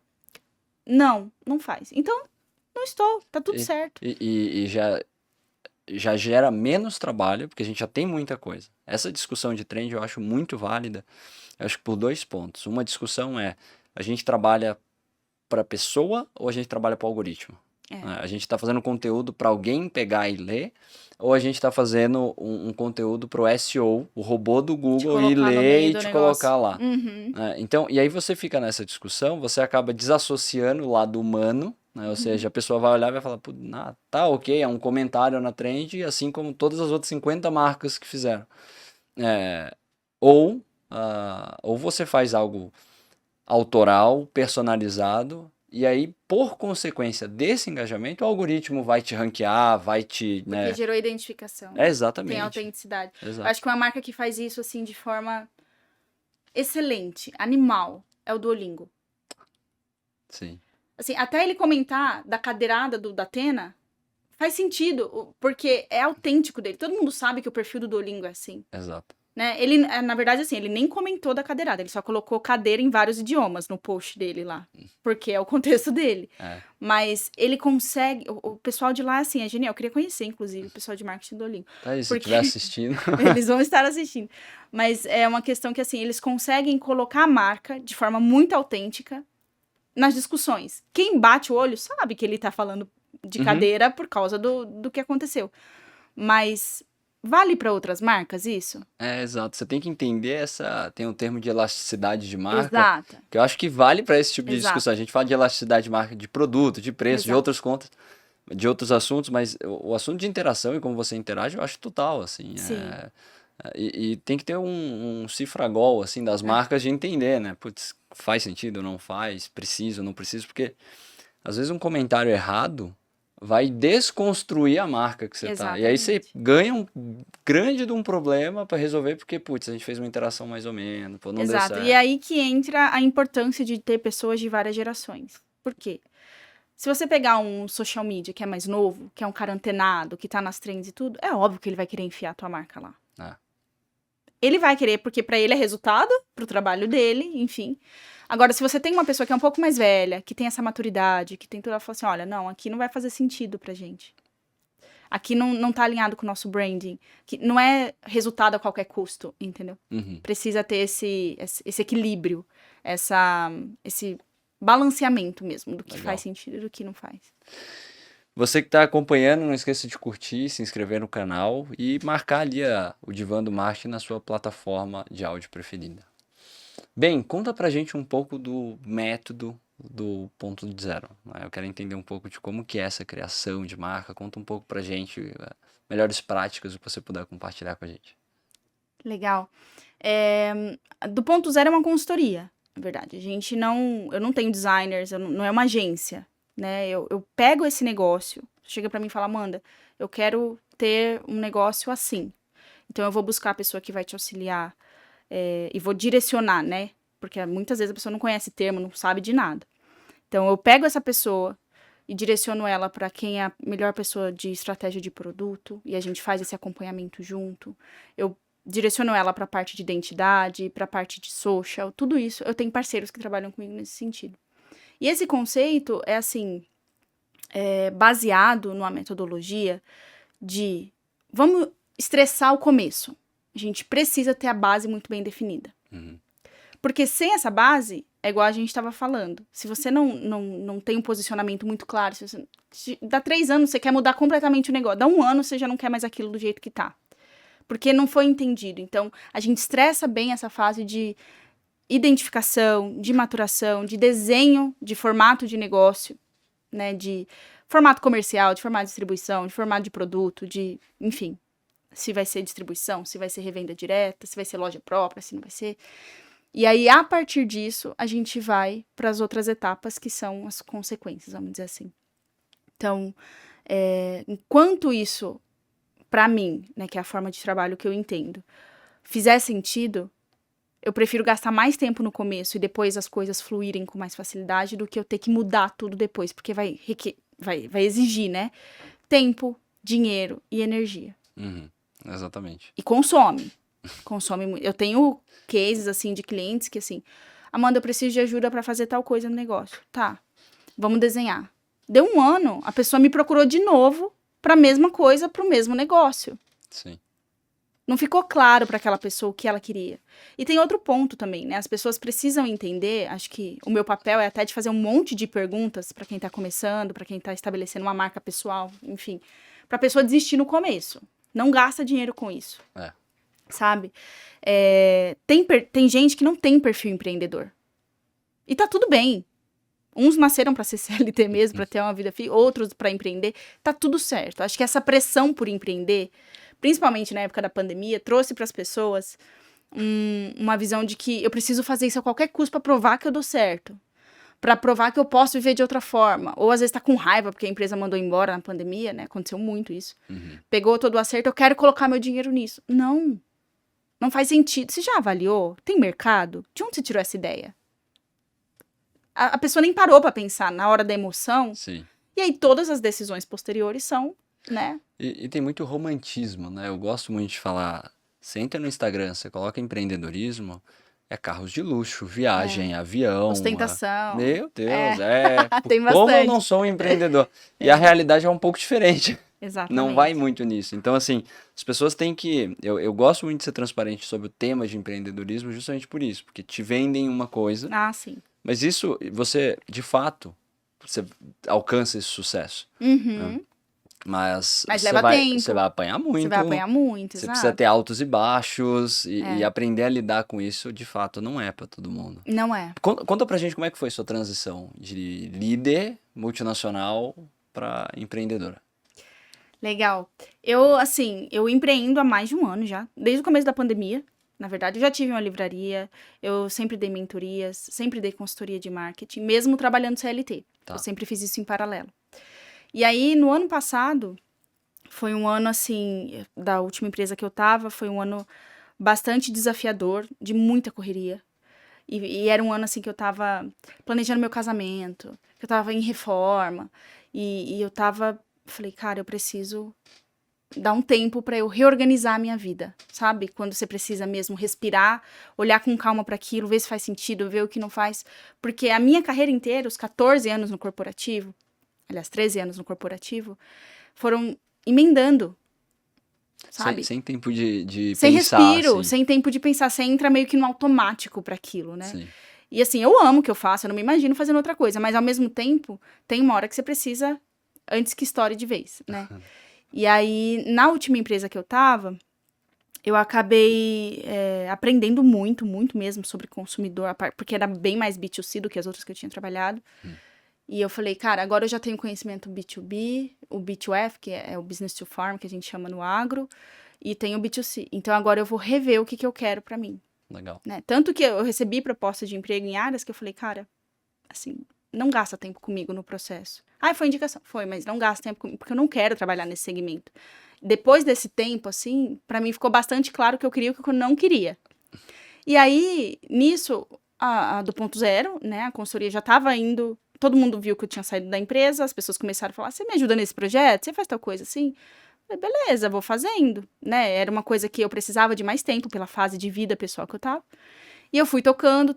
Não, não faz. Então, não estou, tá tudo certo. E já gera menos trabalho, porque a gente já tem muita coisa. Essa discussão de trend eu acho muito válida, eu acho que por 2 pontos. Uma discussão é, a gente trabalha para pessoa ou a gente trabalha para o algoritmo? A gente está fazendo conteúdo para alguém pegar e ler, ou a gente está fazendo um conteúdo para o SEO, o robô do Google, ir ler e te colocar lá. Então, e aí você fica nessa discussão, você acaba desassociando o lado humano, né? Ou seja, a pessoa vai olhar e vai falar, tá ok, é um comentário na trend, assim como todas as outras 50 marcas que fizeram. Ou você faz algo autoral, personalizado, e aí, por consequência desse engajamento, o algoritmo vai te ranquear, vai te... Porque gerou identificação. Exatamente. Tem autenticidade. Exato. Eu acho que uma marca que faz isso, assim, de forma excelente, animal, é o Duolingo. Sim. Assim, até ele comentar da cadeirada do Datena, faz sentido, porque é autêntico dele. Todo mundo sabe que o perfil do Duolingo é assim. Exato. Né? Ele, na verdade, assim, ele nem comentou da cadeirada, ele só colocou cadeira em vários idiomas no post dele lá, porque é o contexto dele. Mas ele consegue, o pessoal de lá, assim, é genial. Eu queria conhecer, inclusive, o pessoal de marketing do Duolingo. Tá aí, se estiver assistindo. Eles vão estar assistindo. Mas é uma questão que, assim, eles conseguem colocar a marca de forma muito autêntica nas discussões. Quem bate o olho sabe que ele tá falando de cadeira por causa do que aconteceu. Mas Vale para outras marcas isso? Exato. Você tem que entender tem um termo de elasticidade de marca, Exato, que eu acho que vale para esse tipo de exato, discussão. A gente fala de elasticidade de marca de produto, de preço, de exato. outras contas, de outros assuntos, mas o assunto de interação e como você interage, eu acho total, assim. Sim. E tem que ter um cifragol, assim, das marcas de entender, né? Putz, faz sentido, não faz, preciso, não preciso, porque às vezes um comentário errado vai desconstruir a marca que você tá. E aí você Exatamente. ganha um grande de um problema para resolver, porque, putz, a gente fez uma interação mais ou menos, pô, não deu Exato. E é certo. aí que entra a importância de ter pessoas de várias gerações. Por quê? Se você pegar um social media que é mais novo, que é um cara antenado, que tá nas trends e tudo, é óbvio que ele vai querer enfiar a tua marca lá. Ah, Ele vai querer, porque pra ele é resultado, pro trabalho dele, enfim. Agora, se você tem uma pessoa que é um pouco mais velha, que tem essa maturidade, que tem tudo, ela fala assim: olha, não, aqui não vai fazer sentido pra gente. Aqui não tá alinhado com o nosso branding. Que não é resultado a qualquer custo, entendeu? uhum, Precisa ter esse equilíbrio, esse balanceamento mesmo, do que faz legal. sentido e do que não faz. Você que está acompanhando, não esqueça de curtir, se inscrever no canal e marcar ali o Divã do Marketing na sua plataforma de áudio preferida. Bem, conta pra gente um pouco do método do ponto de zero, né? Eu quero entender um pouco de como que é essa criação de marca. Conta um pouco pra gente, melhores práticas que você puder compartilhar com a gente. Legal. Do ponto zero é uma consultoria, na verdade. Eu não tenho designers, não é uma agência, né? Eu pego esse negócio, chega pra mim e fala: Amanda, eu quero ter um negócio assim. Então eu vou buscar a pessoa que vai te auxiliar, e vou direcionar, né? Porque muitas vezes a pessoa não conhece termo, não sabe de nada. Então eu pego essa pessoa e direciono ela para quem é a melhor pessoa de estratégia de produto e a gente faz esse acompanhamento junto. Eu direciono ela para a parte de identidade, para a parte de social, tudo isso. Eu tenho parceiros que trabalham comigo nesse sentido. E esse conceito é assim, baseado numa metodologia de vamos estressar o começo. A gente precisa ter a base muito bem definida. Uhum. Porque sem essa base, é igual a gente estava falando. Se você não tem um posicionamento muito claro, se dá 3 anos, você quer mudar completamente o negócio. Dá 1 ano, você já não quer mais aquilo do jeito que tá. Porque não foi entendido. Então, a gente estressa bem essa fase de identificação, de maturação, de desenho de formato de negócio, né? De formato comercial, de formato de distribuição, de formato de produto, enfim. Se vai ser distribuição, se vai ser revenda direta, se vai ser loja própria, se não vai ser. E aí, a partir disso, a gente vai para as outras etapas, que são as consequências, vamos dizer assim. Então, enquanto isso, para mim, né, que é a forma de trabalho que eu entendo, fizer sentido, eu prefiro gastar mais tempo no começo e depois as coisas fluírem com mais facilidade do que eu ter que mudar tudo depois, porque vai exigir, né, tempo, dinheiro e energia. Uhum, exatamente. E consome. Consome muito. Eu tenho cases, assim, de clientes que, assim, Amanda, eu preciso de ajuda para fazer tal coisa no negócio. Tá, vamos desenhar. Deu 1 ano, a pessoa me procurou de novo para a mesma coisa, para o mesmo negócio. Sim. Não ficou claro para aquela pessoa o que ela queria. E tem outro ponto também, né? As pessoas precisam entender, acho que o meu papel é até de fazer um monte de perguntas para quem tá começando, para quem tá estabelecendo uma marca pessoal, enfim, pra pessoa desistir no começo. Não gasta dinheiro com isso. Sabe? Tem gente que não tem perfil empreendedor. E tá tudo bem. Uns nasceram para ser CLT mesmo, para ter uma vida fixa, outros para empreender. Tá tudo certo. Acho que essa pressão por empreender, principalmente na época da pandemia, trouxe para as pessoas uma visão de que eu preciso fazer isso a qualquer custo para provar que eu dou certo. Para provar que eu posso viver de outra forma. Ou às vezes tá com raiva porque a empresa mandou embora na pandemia, né? Aconteceu muito isso. Uhum. Pegou todo o acerto, eu quero colocar meu dinheiro nisso. Não. Não faz sentido. Você já avaliou? Tem mercado? De onde você tirou essa ideia? A pessoa nem parou pra pensar na hora da emoção. Sim. E aí todas as decisões posteriores são, né? E tem muito romantismo, né? Eu gosto muito de falar. Você entra no Instagram, você coloca empreendedorismo, é carros de luxo, viagem, avião. Ostentação. Meu Deus, Tem como eu bastante. não sou um empreendedor. E a realidade é um pouco diferente. Exatamente. Não vai muito nisso. Então, assim, as pessoas têm que. Eu gosto muito de ser transparente sobre o tema de empreendedorismo justamente por isso, porque te vendem uma coisa, Ah, sim. mas isso, você, de fato, você alcança esse sucesso. Uhum. Mas Mas você leva vai, tempo. você vai apanhar muito. Você vai apanhar muito, Você exato. precisa ter altos e baixos e aprender a lidar com isso, de fato, não é para todo mundo. Não é. Conta pra gente como é que foi sua transição de líder multinacional para empreendedora. Legal. Eu empreendo há mais de um ano já, desde o começo da pandemia. Na verdade, eu já tive uma livraria, eu sempre dei mentorias, sempre dei consultoria de marketing, mesmo trabalhando CLT. Tá. Eu sempre fiz isso em paralelo. E aí, no ano passado, foi um ano, assim, da última empresa que eu tava, foi um ano bastante desafiador, de muita correria. E era um ano, assim, que eu tava planejando meu casamento, que eu tava em reforma, e eu tava, falei, cara, eu preciso dar um tempo pra eu reorganizar a minha vida, sabe? Quando você precisa mesmo respirar, olhar com calma para aquilo, ver se faz sentido, ver o que não faz. Porque a minha carreira inteira, os 14 anos no corporativo, aliás, 13 anos no corporativo, foram emendando, sabe? Sem tempo de Sem pensar, respiro, assim. sem tempo de pensar, você entra meio que no automático para aquilo, né? Sim. E assim, eu amo o que eu faço, eu não me imagino fazendo outra coisa, mas ao mesmo tempo, tem uma hora que você precisa, antes que estoure de vez, né? E aí, na última empresa que eu tava, eu acabei aprendendo muito, muito mesmo sobre consumidor, porque era bem mais B2C do que as outras que eu tinha trabalhado. E eu falei, cara, agora eu já tenho conhecimento B2B, o B2F, que é o Business to Farm, que a gente chama no agro, e tenho o B2C. Então, agora eu vou rever o que eu quero pra mim. Legal. Né? Tanto que eu recebi proposta de emprego em áreas que eu falei, cara, assim, não gasta tempo comigo no processo. Ah, foi indicação. Foi, mas não gasta tempo comigo, porque eu não quero trabalhar nesse segmento. Depois desse tempo, assim, pra mim ficou bastante claro o que eu queria e o que eu não queria. E aí, nisso, a do ponto zero, né, a consultoria já tava indo, todo mundo viu que eu tinha saído da empresa, as pessoas começaram a falar, você me ajuda nesse projeto? Você faz tal coisa assim? Eu falei, beleza, vou fazendo, né, era uma coisa que eu precisava de mais tempo pela fase de vida pessoal que eu tava. E eu fui tocando.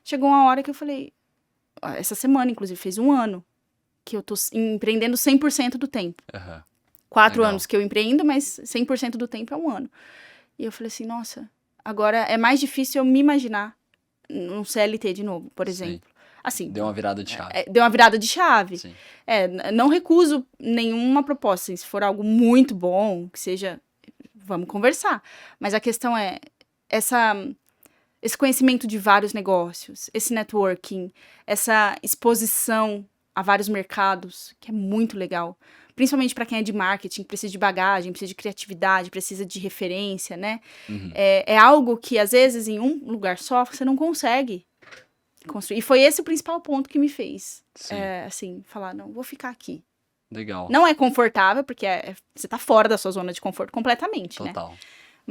Chegou uma hora que eu falei, essa semana, inclusive, fez um ano que eu tô empreendendo 100% do tempo. 4 Legal. anos que eu empreendo, mas 100% do tempo é um ano. E eu falei assim, nossa, agora é mais difícil eu me imaginar num CLT de novo, por exemplo. Assim, Deu uma virada de chave. deu uma virada de chave. Sim. Não recuso nenhuma proposta. Assim, se for algo muito bom, que seja, vamos conversar. Mas a questão é esse conhecimento de vários negócios, esse networking, essa exposição a vários mercados, que é muito legal. Principalmente para quem é de marketing, precisa de bagagem, precisa de criatividade, precisa de referência, né? É algo que, às vezes, em um lugar só, você não consegue construir. E foi esse o principal ponto que me fez, assim, falar, não, vou ficar aqui. Legal. Não é confortável, porque você tá fora da sua zona de conforto completamente, né? Total.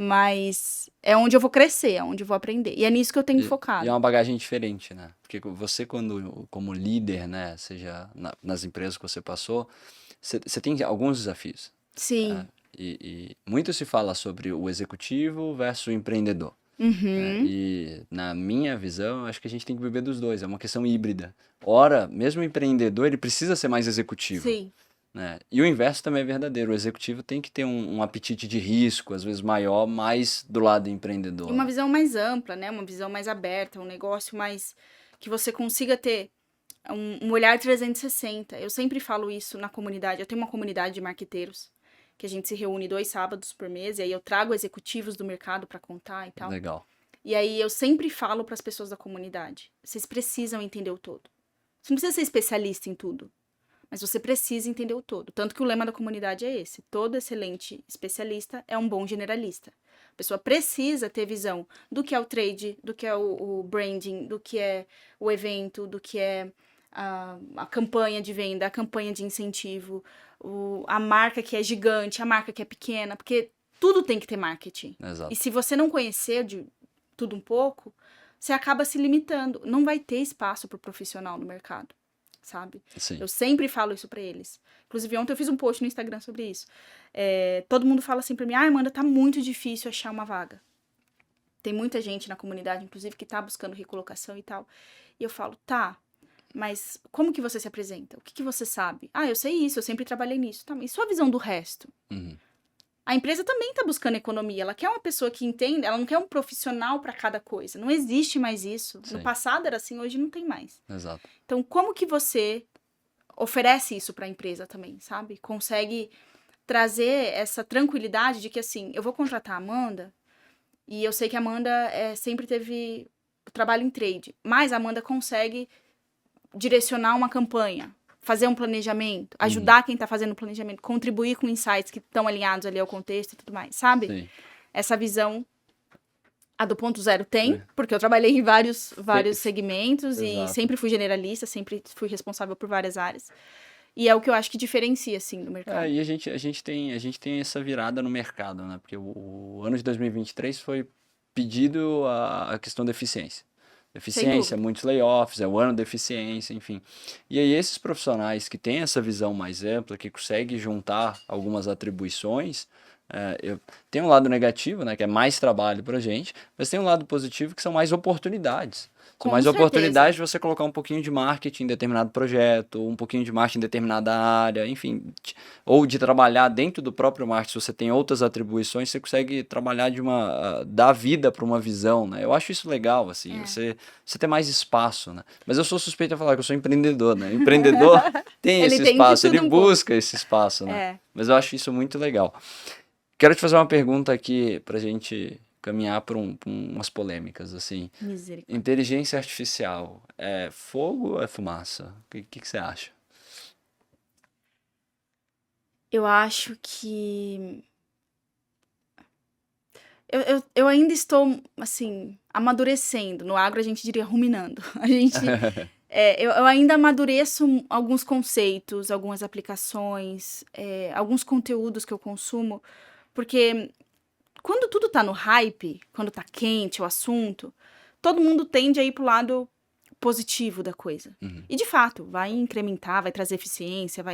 Mas é onde eu vou crescer, é onde eu vou aprender. E é nisso que eu tenho focado. E é uma bagagem diferente, né? Porque você, como líder, né? Seja nas empresas que você passou, você tem alguns desafios. Sim. Né? E muito se fala sobre o executivo versus o empreendedor. Uhum. Né? E na minha visão, eu acho que a gente tem que viver dos dois. É uma questão híbrida. Ora, mesmo o empreendedor, ele precisa ser mais executivo. Sim. Né? E o inverso também é verdadeiro. O executivo tem que ter um apetite de risco, às vezes maior, mais do lado empreendedor. E uma visão mais ampla, né? Uma visão mais aberta, um negócio mais... que você consiga ter um olhar 360. Eu sempre falo isso na comunidade. Eu tenho uma comunidade de marqueteiros, que a gente se reúne 2 sábados por mês, e aí eu trago executivos do mercado para contar e tal. Legal. E aí eu sempre falo para as pessoas da comunidade, vocês precisam entender o todo. Você não precisa ser especialista em tudo, mas você precisa entender o todo. Tanto que o lema da comunidade é esse: todo excelente especialista é um bom generalista. A pessoa precisa ter visão do que é o trade, do que é o branding, do que é o evento, do que é a campanha de venda, a campanha de incentivo, a marca que é gigante, a marca que é pequena, porque tudo tem que ter marketing. Exato. E se você não conhecer de tudo um pouco, você acaba se limitando. Não vai ter espaço para o profissional no mercado, sabe? Sim. Eu sempre falo isso para eles. Inclusive, ontem eu fiz um post no Instagram sobre isso. Todo mundo fala assim para mim, Amanda, tá muito difícil achar uma vaga. Tem muita gente na comunidade, inclusive, que tá buscando recolocação e tal. E eu falo, tá, mas como que você se apresenta? O que você sabe? Eu sei isso, eu sempre trabalhei nisso. Tá, mas sua visão do resto? A empresa também está buscando economia. Ela quer uma pessoa que entenda, ela não quer um profissional para cada coisa. Não existe mais isso. Sim. No passado era assim, hoje não tem mais. Exato. Então, como que você oferece isso para a empresa também, sabe? Consegue trazer essa tranquilidade de que, assim, eu vou contratar a Amanda e eu sei que a Amanda sempre teve trabalho em trade, mas a Amanda consegue direcionar uma campanha, fazer um planejamento, ajudar quem está fazendo o planejamento, contribuir com insights que estão alinhados ali ao contexto e tudo mais, sabe? Sim. Essa visão a do ponto zero tem, porque eu trabalhei em vários segmentos e Exato. sempre fui generalista, sempre fui responsável por várias áreas. E é o que eu acho que diferencia, assim, do mercado. E a gente tem essa virada no mercado, né? Porque o ano de 2023 foi pedido a questão da eficiência. Sem Eficiência, dúvida. muitos layoffs, é o ano da eficiência, enfim. E aí esses profissionais que têm essa visão mais ampla, que conseguem juntar algumas atribuições, tem um lado negativo, né, que é mais trabalho pra gente, mas tem um lado positivo que são mais oportunidades. São Com mais certeza. oportunidades de você colocar um pouquinho de marketing em determinado projeto, um pouquinho de marketing em determinada área, enfim, ou de trabalhar dentro do próprio marketing, se você tem outras atribuições, você consegue trabalhar dar vida para uma visão, né? Eu acho isso legal, assim, você ter mais espaço, né? Mas eu sou suspeito a falar que eu sou empreendedor, né? O empreendedor tem Ele esse tem de espaço, ele tudo um pouco. busca esse espaço, né? É. Mas eu acho isso muito legal. Quero te fazer uma pergunta aqui pra gente caminhar por umas polêmicas, assim. Misericórdia. Inteligência artificial é fogo ou é fumaça? O que você acha? Eu acho que... Eu ainda estou, assim, amadurecendo. No agro a gente diria ruminando. A gente... eu ainda amadureço alguns conceitos, algumas aplicações, alguns conteúdos que eu consumo, porque quando tudo tá no hype, quando tá quente o assunto, todo mundo tende a ir pro lado positivo da coisa. E de fato, vai incrementar, vai trazer eficiência,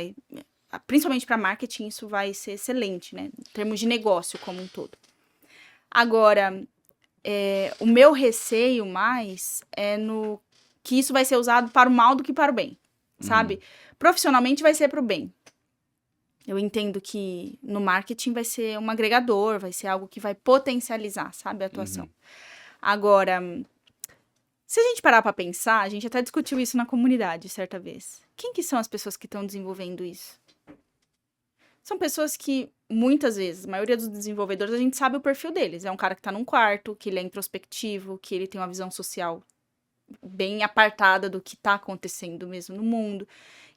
principalmente para marketing, isso vai ser excelente, né? Em termos de negócio como um todo. Agora, o meu receio mais é no que isso vai ser usado para o mal do que para o bem, sabe? Profissionalmente vai ser para o bem. Eu entendo que no marketing vai ser um agregador, vai ser algo que vai potencializar, sabe, a atuação. Agora, se a gente parar para pensar, a gente até discutiu isso na comunidade certa vez. Quem que são as pessoas que estão desenvolvendo isso? São pessoas que, muitas vezes, a maioria dos desenvolvedores, a gente sabe o perfil deles. É um cara que tá num quarto, que ele é introspectivo, que ele tem uma visão social bem apartada do que tá acontecendo mesmo no mundo.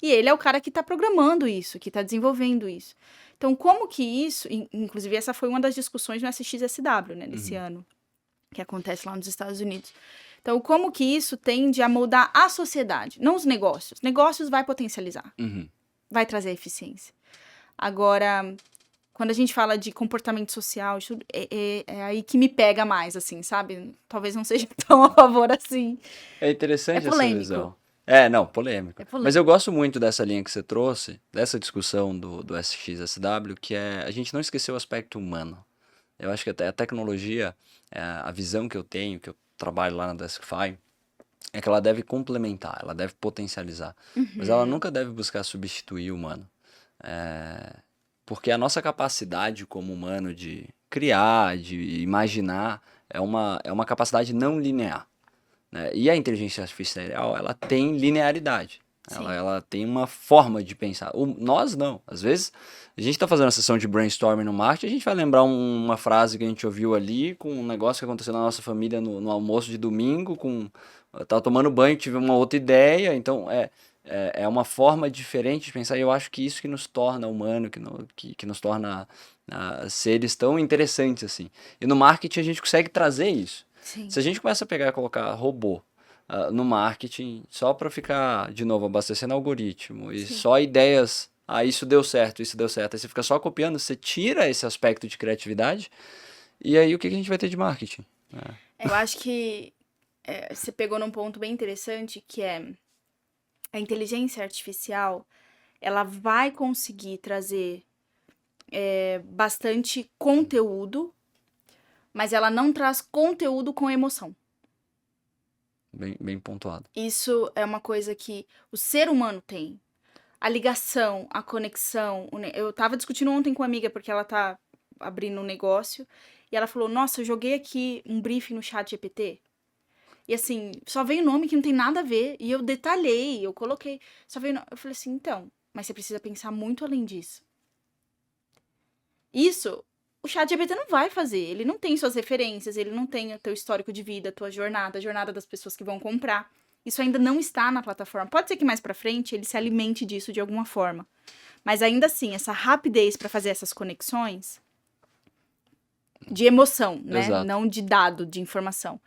E ele é o cara que tá programando isso, que tá desenvolvendo isso. Então, como que isso... Inclusive, essa foi uma das discussões no SXSW, né, desse ano, que acontece lá nos Estados Unidos. Então, como que isso tende a moldar a sociedade, não os negócios. Negócios vai potencializar, vai trazer eficiência. Agora, quando a gente fala de comportamento social, é aí que me pega mais, assim, sabe? Talvez não seja tão a favor assim. É interessante É essa polêmico. visão. Não, polêmico. É polêmico. Mas eu gosto muito dessa linha que você trouxe, dessa discussão do SXSW, que é a gente não esquecer o aspecto humano. Eu acho que até a tecnologia, a visão que eu tenho, que eu trabalho lá na Deskify, é que ela deve complementar, ela deve potencializar. Mas ela nunca deve buscar substituir o humano. Porque a nossa capacidade como humano de criar, de imaginar, é uma capacidade não linear, né? E a inteligência artificial, ela tem linearidade. Ela tem uma forma de pensar. Nós não. Às vezes, a gente está fazendo uma sessão de brainstorming no marketing, a gente vai lembrar uma frase que a gente ouviu ali, com um negócio que aconteceu na nossa família no almoço de domingo, tava tomando banho, tive uma outra ideia. Então, é uma forma diferente de pensar. E eu acho que isso que nos torna humano, que nos torna seres tão interessantes assim. E no marketing a gente consegue trazer isso. Sim. Se a gente começa a pegar e colocar robô no marketing só para ficar, de novo, abastecendo algoritmo e só ideias, isso deu certo, aí você fica só copiando, você tira esse aspecto de criatividade, e aí o que a gente vai ter de marketing? Eu acho que você pegou num ponto bem interessante, que é a inteligência artificial, ela vai conseguir trazer bastante conteúdo, mas ela não traz conteúdo com emoção. Bem pontuado. Isso é uma coisa que o ser humano tem. A ligação, a conexão. Eu tava discutindo ontem com uma amiga, porque ela tá abrindo um negócio, e ela falou, nossa, eu joguei aqui um briefing no chat GPT, E assim, só veio nome que não tem nada a ver. E eu detalhei, eu coloquei. Só veio. Eu falei assim, então, mas você precisa pensar muito além disso. Isso, o ChatGPT não vai fazer. Ele não tem suas referências, ele não tem o teu histórico de vida, a tua jornada, a jornada das pessoas que vão comprar. Isso ainda não está na plataforma. Pode ser que mais pra frente ele se alimente disso de alguma forma. Mas ainda assim, essa rapidez pra fazer essas conexões de emoção, né? Exato. Não de dado, de informação.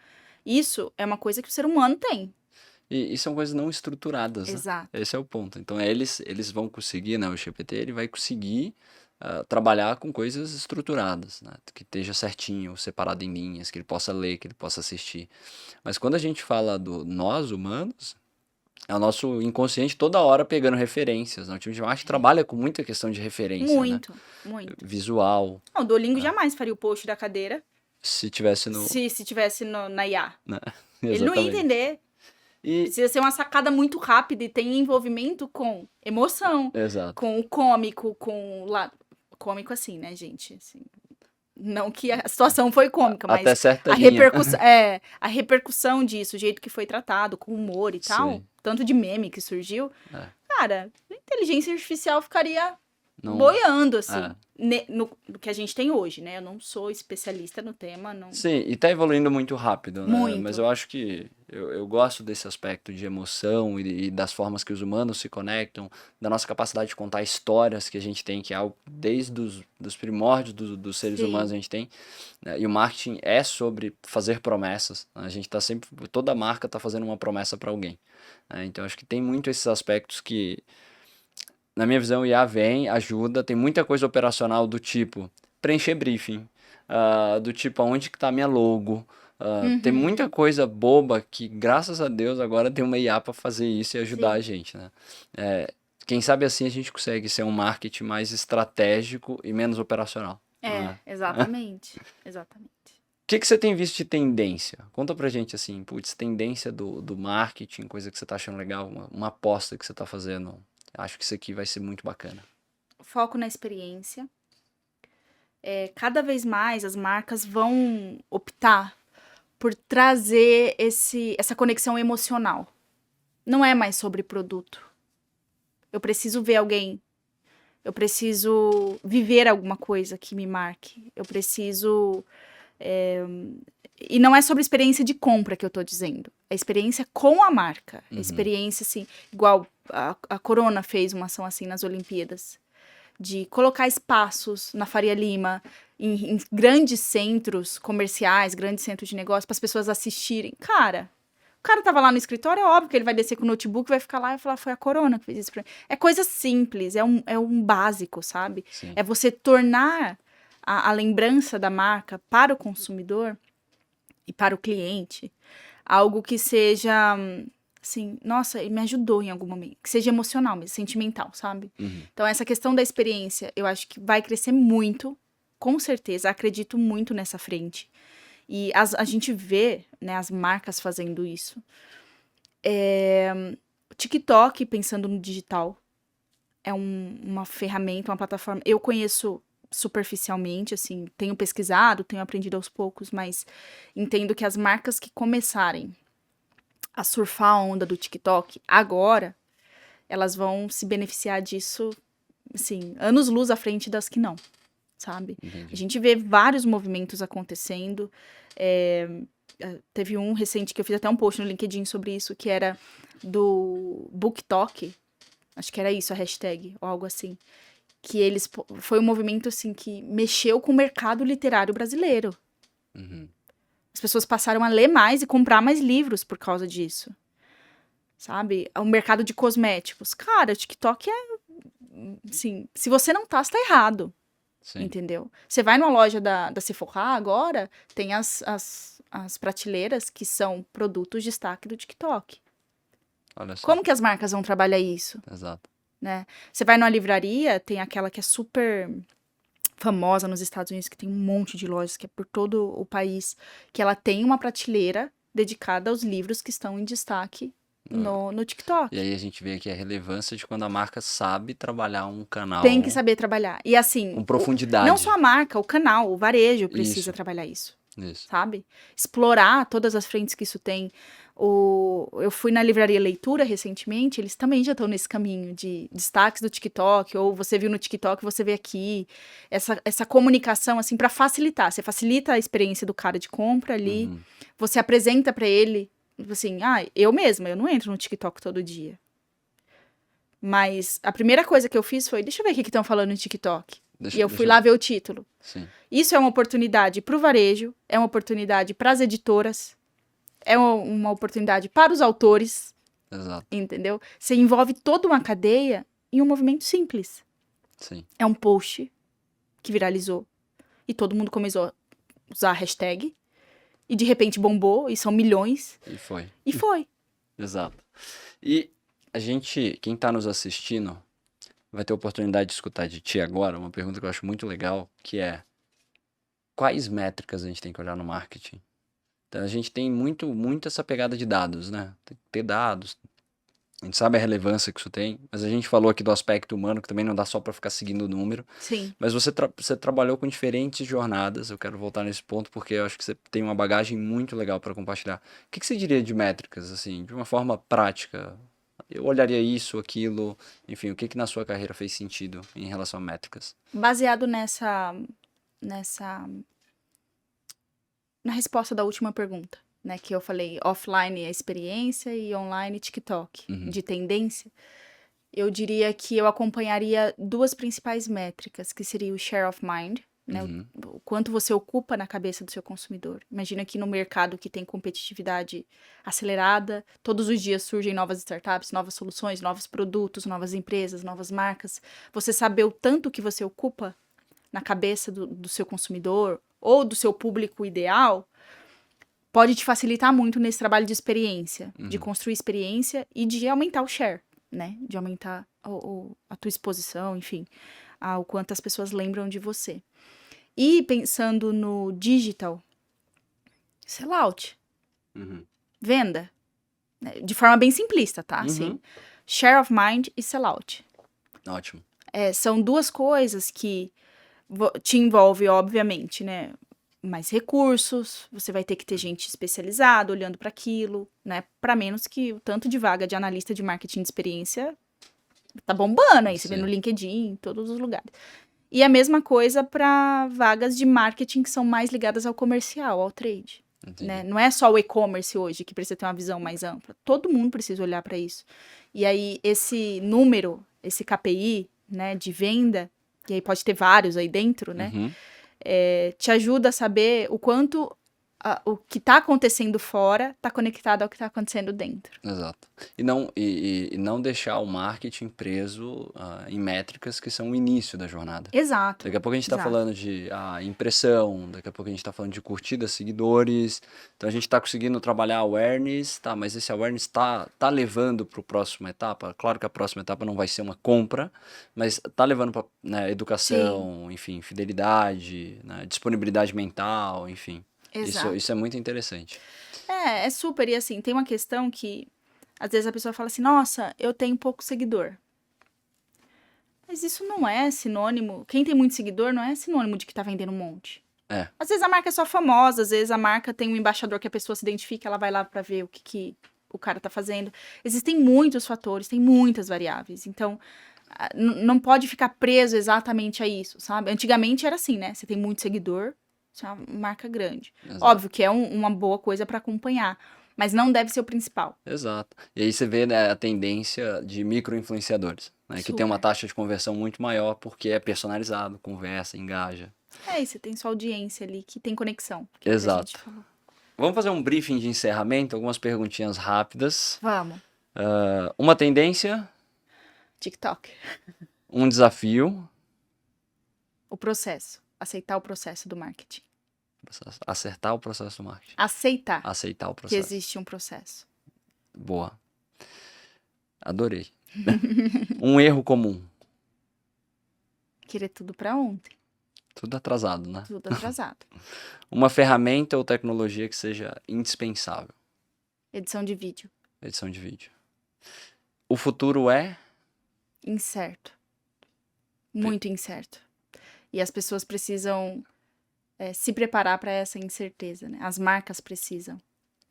Isso é uma coisa que o ser humano tem. E são coisas não estruturadas, né? Exato. Esse é o ponto. Então, eles vão conseguir, né? O GPT, ele vai conseguir trabalhar com coisas estruturadas, né? Que esteja certinho, separado em linhas, que ele possa ler, que ele possa assistir. Mas quando a gente fala do nós, humanos, é o nosso inconsciente toda hora pegando referências, né? O time de marketing trabalha com muita questão de referência, né? Muito, muito. Visual, Não, o Duolingo jamais faria o post da cadeira se tivesse no... se tivesse na IA. né? Ele não ia Exatamente. entender. E, Precisa ser uma sacada muito rápida e tem envolvimento com emoção, exato. com o cômico, com o lado... Cômico assim, né, gente? Assim, não que a situação foi cômica, mas Até certa a linha. a repercussão disso, o jeito que foi tratado, com humor e tal, Sim. tanto de meme que surgiu, É. cara, a inteligência artificial ficaria Não- boiando, assim, É. no que a gente tem hoje, né? Eu não sou especialista no tema, não... Sim, e tá evoluindo muito rápido, né? Muito. Mas eu acho que eu gosto desse aspecto de emoção e das formas que os humanos se conectam, da nossa capacidade de contar histórias que a gente tem, que é algo desde dos primórdios dos seres Sim. humanos a gente tem, né? E o marketing é sobre fazer promessas, né? A gente tá sempre, toda marca tá fazendo uma promessa para alguém, né? Então acho que tem muito esses aspectos que, na minha visão, o IA vem, ajuda, tem muita coisa operacional do tipo preencher briefing, do tipo aonde que tá a minha logo, tem muita coisa boba que, graças a Deus, agora tem uma IA para fazer isso e ajudar Sim. a gente, né? Quem sabe assim a gente consegue ser um marketing mais estratégico e menos operacional. né? Exatamente. Exatamente. O que você tem visto de tendência? Conta pra gente assim, putz, tendência do marketing, coisa que você tá achando legal, uma aposta que você tá fazendo. Acho que isso aqui vai ser muito bacana. Foco na experiência. Cada vez mais as marcas vão optar por trazer essa conexão emocional. Não é mais sobre produto. Eu preciso ver alguém. Eu preciso viver alguma coisa que me marque. Eu preciso... E não é sobre experiência de compra que eu tô dizendo. É experiência com a marca. É experiência, assim... Igual a Corona fez uma ação assim nas Olimpíadas. De colocar espaços na Faria Lima, em grandes centros comerciais, grandes centros de negócio, para as pessoas assistirem. Cara, o cara tava lá no escritório, é óbvio que ele vai descer com o notebook, vai ficar lá e vai falar, foi a Corona que fez isso pra mim. É coisa simples, é um básico, sabe? Sim. É você tornar a lembrança da marca para o consumidor e para o cliente algo que seja... assim, nossa, ele me ajudou em algum momento. Que seja emocional mesmo, sentimental, sabe? Então, essa questão da experiência, eu acho que vai crescer muito, com certeza. Acredito muito nessa frente. E a gente vê, né, as marcas fazendo isso. O TikTok, pensando no digital, é uma ferramenta, uma plataforma. Eu conheço superficialmente, assim, tenho pesquisado, tenho aprendido aos poucos, mas entendo que as marcas que começarem a surfar a onda do TikTok, agora, elas vão se beneficiar disso, assim, anos-luz à frente das que não, sabe? Entendi. A gente vê vários movimentos acontecendo. Teve um recente que eu fiz até um post no LinkedIn sobre isso, que era do BookTok, acho que era isso, a hashtag, ou algo assim. Que foi um movimento, assim, que mexeu com o mercado literário brasileiro. As pessoas passaram a ler mais e comprar mais livros por causa disso. Sabe? O mercado de cosméticos. Cara, o TikTok assim, se você não tá, você tá errado. Sim. Entendeu? Você vai numa loja da Sephora agora, tem as prateleiras que são produtos de destaque do TikTok. Olha só. Como que as marcas vão trabalhar isso? Exato. Né? Você vai numa livraria, tem aquela que é super famosa nos Estados Unidos, que tem um monte de lojas, que é por todo o país, que ela tem uma prateleira dedicada aos livros que estão em destaque no TikTok. E aí a gente vê aqui a relevância de quando a marca sabe trabalhar um canal Tem que saber trabalhar. E assim, com profundidade. não só a marca, o canal, o varejo precisa Isso. trabalhar isso. Isso. sabe? Explorar todas as frentes que isso tem. Eu fui na livraria Leitura recentemente, eles também já estão nesse caminho de destaques do TikTok, ou você viu no TikTok, você vê aqui. Essa comunicação, assim, para facilitar. Você facilita a experiência do cara de compra ali, Uhum. você apresenta para ele, assim, eu mesma, eu não entro no TikTok todo dia. Mas a primeira coisa que eu fiz foi, deixa eu ver o que estão falando no TikTok. E eu fui lá ver o título. Sim. Isso é uma oportunidade para o varejo, é uma oportunidade para as editoras, é uma oportunidade para os autores, Exato. entendeu? Você envolve toda uma cadeia em um movimento simples. Sim. É um post que viralizou e todo mundo começou a usar a hashtag e de repente bombou e são milhões E foi. e foi. Exato. E quem tá nos assistindo, vai ter a oportunidade de escutar de ti agora uma pergunta que eu acho muito legal, que é: quais métricas a gente tem que olhar no marketing? Então, a gente tem muito essa pegada de dados, né? Tem que ter dados. A gente sabe a relevância que isso tem, mas a gente falou aqui do aspecto humano, que também não dá só para ficar seguindo o número. Sim. Mas você trabalhou com diferentes jornadas, eu quero voltar nesse ponto, porque eu acho que você tem uma bagagem muito legal para compartilhar. O que você diria de métricas, assim, de uma forma prática? Eu olharia isso, aquilo, enfim, o que na sua carreira fez sentido em relação a métricas? Baseado nessa na resposta da última pergunta, né, que eu falei offline a experiência e online TikTok, de tendência, eu diria que eu acompanharia duas principais métricas, que seria o share of mind, né, o quanto você ocupa na cabeça do seu consumidor. Imagina que no mercado que tem competitividade acelerada, todos os dias surgem novas startups, novas soluções, novos produtos, novas empresas, novas marcas. Você saber o tanto que você ocupa na cabeça do seu consumidor ou do seu público ideal, pode te facilitar muito nesse trabalho de experiência, de construir experiência e de aumentar o share, né? De aumentar a tua exposição, enfim, o quanto as pessoas lembram de você. E pensando no digital, sellout, venda, né? De forma bem simplista, tá? Assim, share of mind e sellout. Ótimo. São duas coisas que te envolve, obviamente, né? Mais recursos, você vai ter que ter gente especializada olhando para aquilo, né? Para menos que o tanto de vaga de analista de marketing de experiência tá bombando aí, você vê no LinkedIn, em todos os lugares. E a mesma coisa para vagas de marketing que são mais ligadas ao comercial, ao trade. Né? Não é só o e-commerce hoje que precisa ter uma visão mais ampla. Todo mundo precisa olhar para isso. E aí, esse número, esse KPI, né, de venda, e aí pode ter vários aí dentro, né? Te ajuda a saber o quanto o que está acontecendo fora está conectado ao que está acontecendo dentro. Exato. E não deixar o marketing preso em métricas que são o início da jornada. Exato. Daqui a pouco a gente está falando de impressão, daqui a pouco a gente está falando de curtidas, seguidores. Então a gente está conseguindo trabalhar awareness, tá? Mas esse awareness tá levando para a próxima etapa. Claro que a próxima etapa não vai ser uma compra, mas tá levando para, né, educação, enfim, fidelidade, né, disponibilidade mental, enfim. Exato. Isso é muito interessante. É super. E assim, tem uma questão que às vezes a pessoa fala assim, nossa, eu tenho pouco seguidor. Mas isso não é sinônimo. Quem tem muito seguidor não é sinônimo de que tá vendendo um monte. Às vezes a marca é só famosa, às vezes a marca tem um embaixador que a pessoa se identifica, ela vai lá pra ver o que o cara tá fazendo. Existem muitos fatores, tem muitas variáveis. Então, não pode ficar preso exatamente a isso, sabe? Antigamente era assim, né? Você tem muito seguidor, você é uma marca grande. Exato. Óbvio que é uma boa coisa pra acompanhar, mas não deve ser o principal. Exato. E aí você vê, né, a tendência de micro-influenciadores, né, que tem uma taxa de conversão muito maior porque é personalizado, conversa, engaja. E você tem sua audiência ali que tem conexão. Exato. Vamos fazer um briefing de encerramento, algumas perguntinhas rápidas. Vamos. Uma tendência, TikTok. um desafio. O processo. Aceitar o processo do marketing. Acertar o processo do marketing. Aceitar o processo. que existe um processo. Boa. Adorei. Um erro comum. Querer tudo pra ontem. Tudo atrasado, né? Tudo atrasado. Uma ferramenta ou tecnologia que seja indispensável. Edição de vídeo. Edição de vídeo. O futuro é? Incerto. Muito incerto. E as pessoas precisam se preparar para essa incerteza, né? As marcas precisam.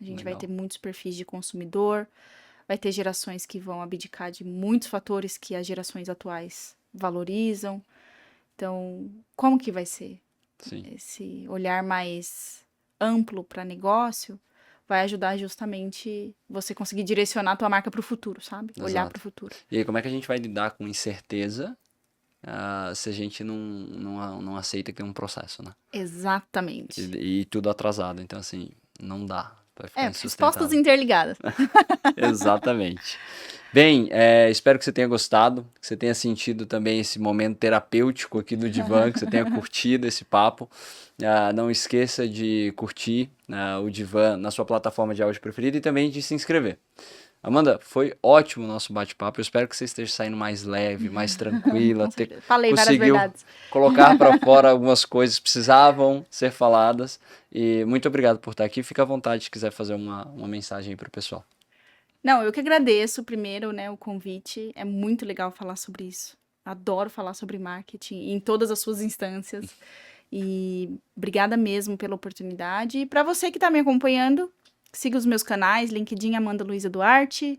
A gente vai Legal. ter muitos perfis de consumidor, vai ter gerações que vão abdicar de muitos fatores que as gerações atuais valorizam. Então, como que vai ser? Sim. Esse olhar mais amplo para negócio vai ajudar justamente você conseguir direcionar a tua marca para o futuro, sabe? Olhar Exato. para o futuro. E aí, como é que a gente vai lidar com incerteza se a gente não aceita que é um processo, né? Exatamente. E tudo atrasado. Então, assim, não dá. Vai ficar Respostas insustentável. interligadas. Exatamente. Bem, espero que você tenha gostado, que você tenha sentido também esse momento terapêutico aqui do Divã, que você tenha curtido esse papo. Não esqueça de curtir o Divã na sua plataforma de áudio preferida e também de se inscrever. Amanda, foi ótimo o nosso bate-papo. Eu espero que você esteja saindo mais leve, mais tranquila. Com certeza. Falei várias Conseguiu verdades. colocar para fora algumas coisas que precisavam ser faladas. E muito obrigado por estar aqui. Fica à vontade se quiser fazer uma mensagem aí para o pessoal. Não, eu que agradeço primeiro, né, o convite. É muito legal falar sobre isso. Adoro falar sobre marketing em todas as suas instâncias. E obrigada mesmo pela oportunidade. E para você que está me acompanhando, siga os meus canais, LinkedIn Amanda Luiza Duarte.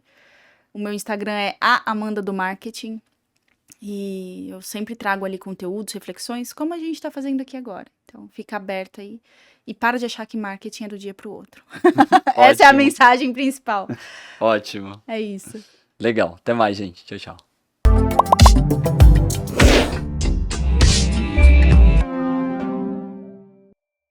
O meu Instagram é a Amanda do Marketing. E eu sempre trago ali conteúdos, reflexões, como a gente está fazendo aqui agora. Então, fica aberto aí. E para de achar que marketing é do dia para o outro. Essa é a Ótimo. mensagem principal. Ótimo. É isso. Legal. Até mais, gente. Tchau, tchau.